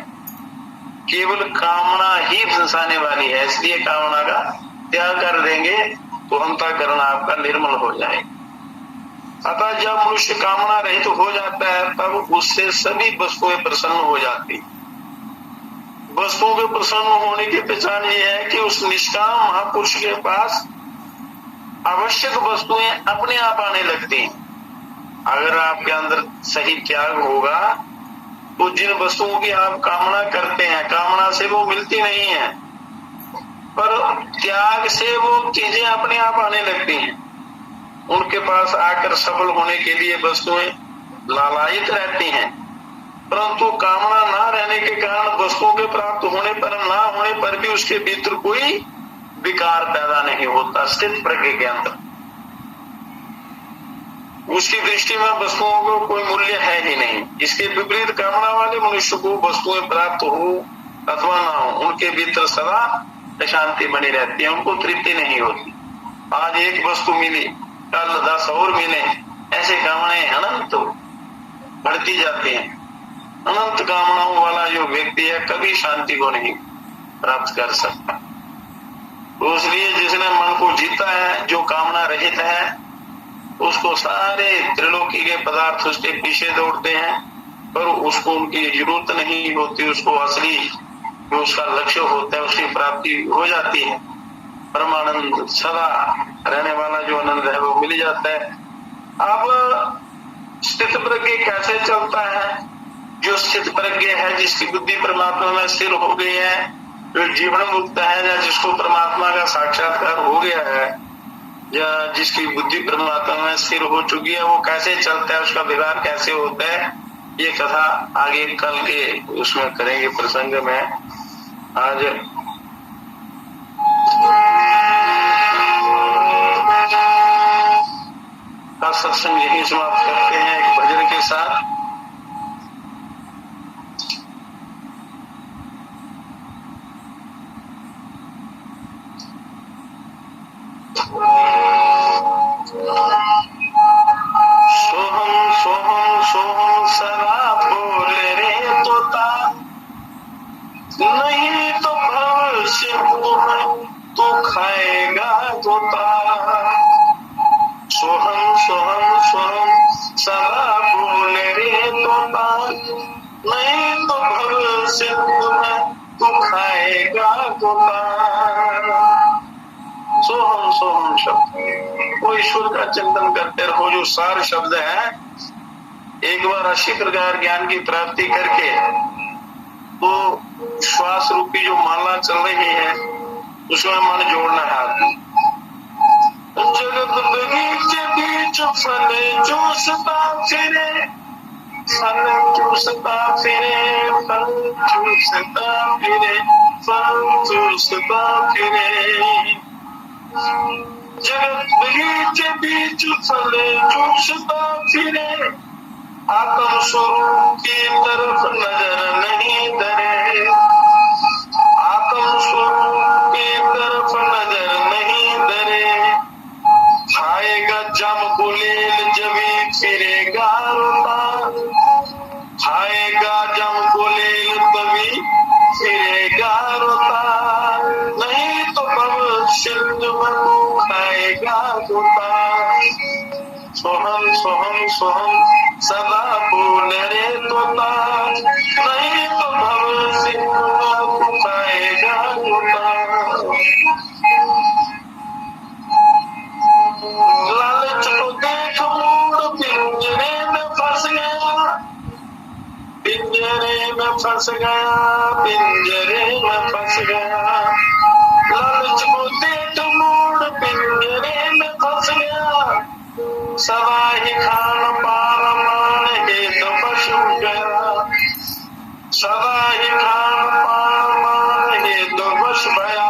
केवल कामना ही फंसाने वाली है। इसलिए कामना का त्याग कर देंगे तो अंतःकरण आपका निर्मल हो जाए। अतः जब मनुष्य कामना रहित तो हो जाता है तब उससे सभी वस्तुएं प्रसन्न हो जाती। वस्तुओं के प्रसन्न होने की पहचान ये है कि उस निष्काम महापुरुष के पास आवश्यक वस्तुएं अपने आप आने लगती हैं। अगर आपके अंदर सही त्याग होगा तो जिन वस्तुओं की आप कामना करते हैं, कामना से वो मिलती नहीं है, पर त्याग से वो चीजें अपने आप आने लगती हैं। उनके पास आकर सफल होने के लिए वस्तुएं लालायित रहती हैं, परंतु कामना ना रहने के कारण वस्तुओं के प्राप्त होने पर ना होने पर भी उसके भीतर कोई विकार पैदा नहीं होता। स्थित प्रज्ञ के अंदर उसकी दृष्टि में वस्तुओं को कोई मूल्य है ही नहीं। इसके विपरीत कामना वाले मनुष्य को वस्तुएं प्राप्त हो अथवा ना हो, उनके भीतर सदा अशांति बनी रहती है, उनको तृप्ति नहीं होती। आज एक वस्तु मिली, कल 10 और मिले, ऐसे कामनाएं अनंत बढ़ती जाती हैं। अनंत कामनाओं वाला जो व्यक्ति है कभी शांति को नहीं प्राप्त कर सकता। तो इसलिए जिसने मन को जीता है, जो कामना रहित है, उसको सारे त्रिलोकी के पदार्थ उसके पीछे दौड़ते हैं, पर उसको उनकी जरूरत नहीं होती। उसको असली जो उसका लक्ष्य होता है उसकी प्राप्ति हो जाती है। परमानंद सदा रहने वाला जो आनंद है वो मिल जाता है। अब स्थित प्रज्ञ कैसे चलता है? जो स्थित प्रज्ञ है, जिसकी बुद्धि परमात्मा में स्थिर हो गई है, जो जीवन मुक्त है, या जिसको परमात्मा का साक्षात्कार हो गया है, या जिसकी बुद्धि परमात्मा में स्थिर हो चुकी है, वो कैसे चलता है, उसका व्यवहार कैसे होता है, ये कथा आगे कल के उसमें करेंगे प्रसंग में। आज का सत्संग यही समाप्त करते हैं एक भजन के साथ। सोहम सोहम सोहम सदा बोले रे तोता, नहीं तो भविष्य तो खाएगा तोता। सोहम सोहम सोहम सदा बोले रे तोता, नहीं तो भविष्य तो खाएगा तोता। सोहम सोहम शब्द, वो ईश्वर का चिंतन करते रहो। जो सार शब्द है, एक बार 80 प्रकार ज्ञान की प्राप्ति करके तो श्वास रूपी जो माला चल रही है उसमें मन जोड़ना है। जगत बगीचे बीच फल चूसता फिरे, फल चूसता फिरे, फल चूसता फिरे, फल चूसता फिरे। जगत बगीचे बीच फल चूसता फिरे, आत्म स्वरूप की तरफ नजर नहीं धरे, आत्म स्वरूप की तरफ नजर नहीं धरे। खाएगा जम गुलेल जमी फिरेगा रोता, खाएगा जम गुलेल तभी फिरेगा रोता। नहीं तो भविष्य में खाएगा रोता। सोहम सोहम सोहम सदा बोले रे तोता, नहीं तो भविष्य में खाएगा रोता। लालच को देख मूड पिंजरे में फंस गया, पिंजरे में फंस गया, पिंजरे में फंस गया। लालच को देख मूड पिंजरे में फंस गया, सदा ही खान पान मान हे तो पशु गया, सदा ही खान पान मान हे तो बस भया।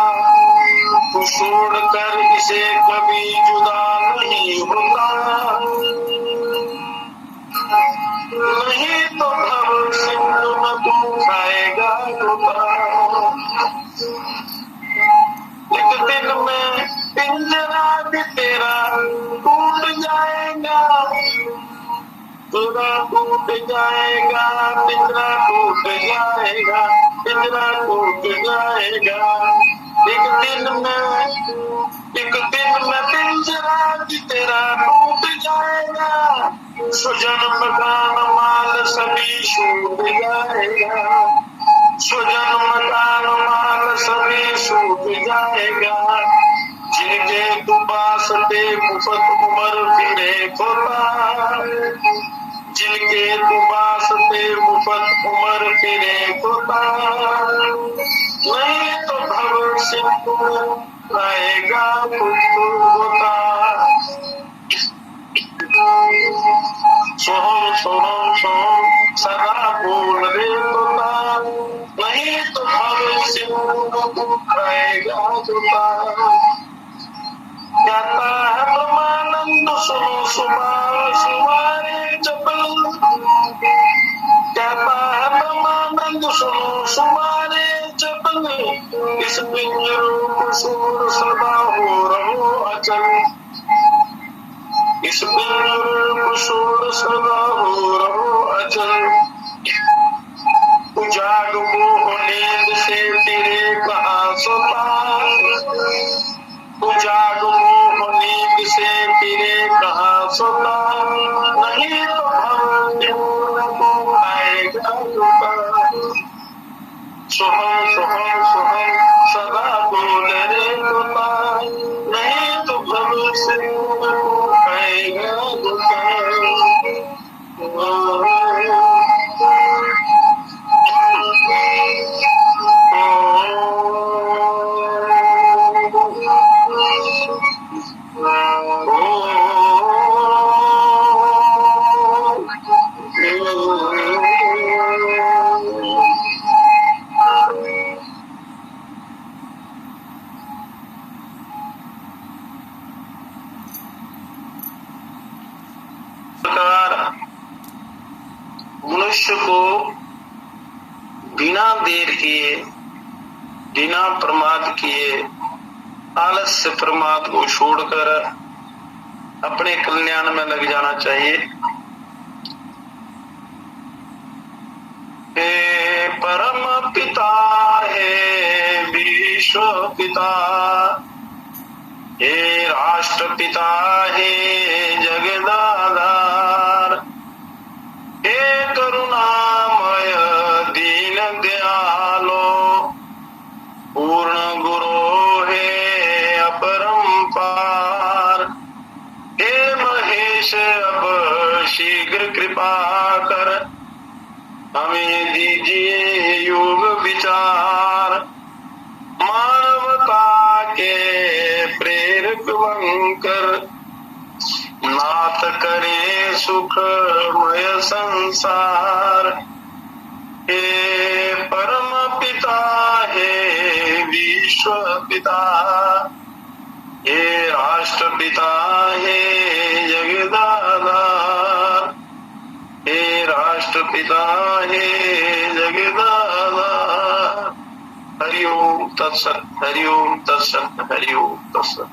तू छोड़ कर इसे कभी जुदा नहीं होता, नहीं तो भविष्य में तू खाएगा तोता। पिंजरा भी तेरा टूट जाएगा, तेरा टूट जाएगा, पिंजरा टूट जाएगा, पिंजरा टूट जाएगा। एक दिन में पिंजरा भी तेरा टूट जाएगा, सुजन मकान माल सभी छूट जाएगा, सुजन मकान माल सभी छूट जाएगा। जिनके तू पास पे मुफ्त उमर फिरे खोता, जिनके तू पास पे मुफ्त उमर फिरे खोता, नहीं तो भविष्य आएगा खुद होता। सोहम सोहम सोहम सदा बोल रे तोता, नहीं तो भविष्य आएगा होता। कहता है ब्रह्मानंद सुनो सुमारे जबल, कहता है ब्रह्मानंद सुनो सुमारे जबल, इस पिंजरों को शोर सदा हो रहो अचल, इस पिंजरों को शोर सदा हो रहो अचल। तू जाग मोह नींद से तेरे कहाँ सोता, तू जाग मोह नींद से तेरे कहाँ सोता, नहीं तो भविष्य आएगा होता। सोहम सोहम सोहम सदा बोल रे तोता, नहीं तो भविष्य आएगा होता। मनुष्य को बिना देर किए, बिना प्रमाद किए, आलस्य प्रमाद को छोड़कर अपने कल्याण में लग जाना चाहिए। हे परम पिता, हे विश्व पिता, हे राष्ट्रपिता, हे जगदाधार, हे करुणामय दीन दयालो, पूर्ण गुरु हे अपरंपार, हे महेश अब शीघ्र कृपा कर, हमें दीजिए योग विचार, मानवता के प्रेरक बनकर नाथ करे सुखमय संसार। हे परम पिता, हे विश्व पिता, हे राष्ट्रपिता, हे जगदाधार, हे राष्ट्रपिता, हे जगदाधार। हरि ओम तत्सत, हरि ओम तत्सत, हरि ओम तत्सत।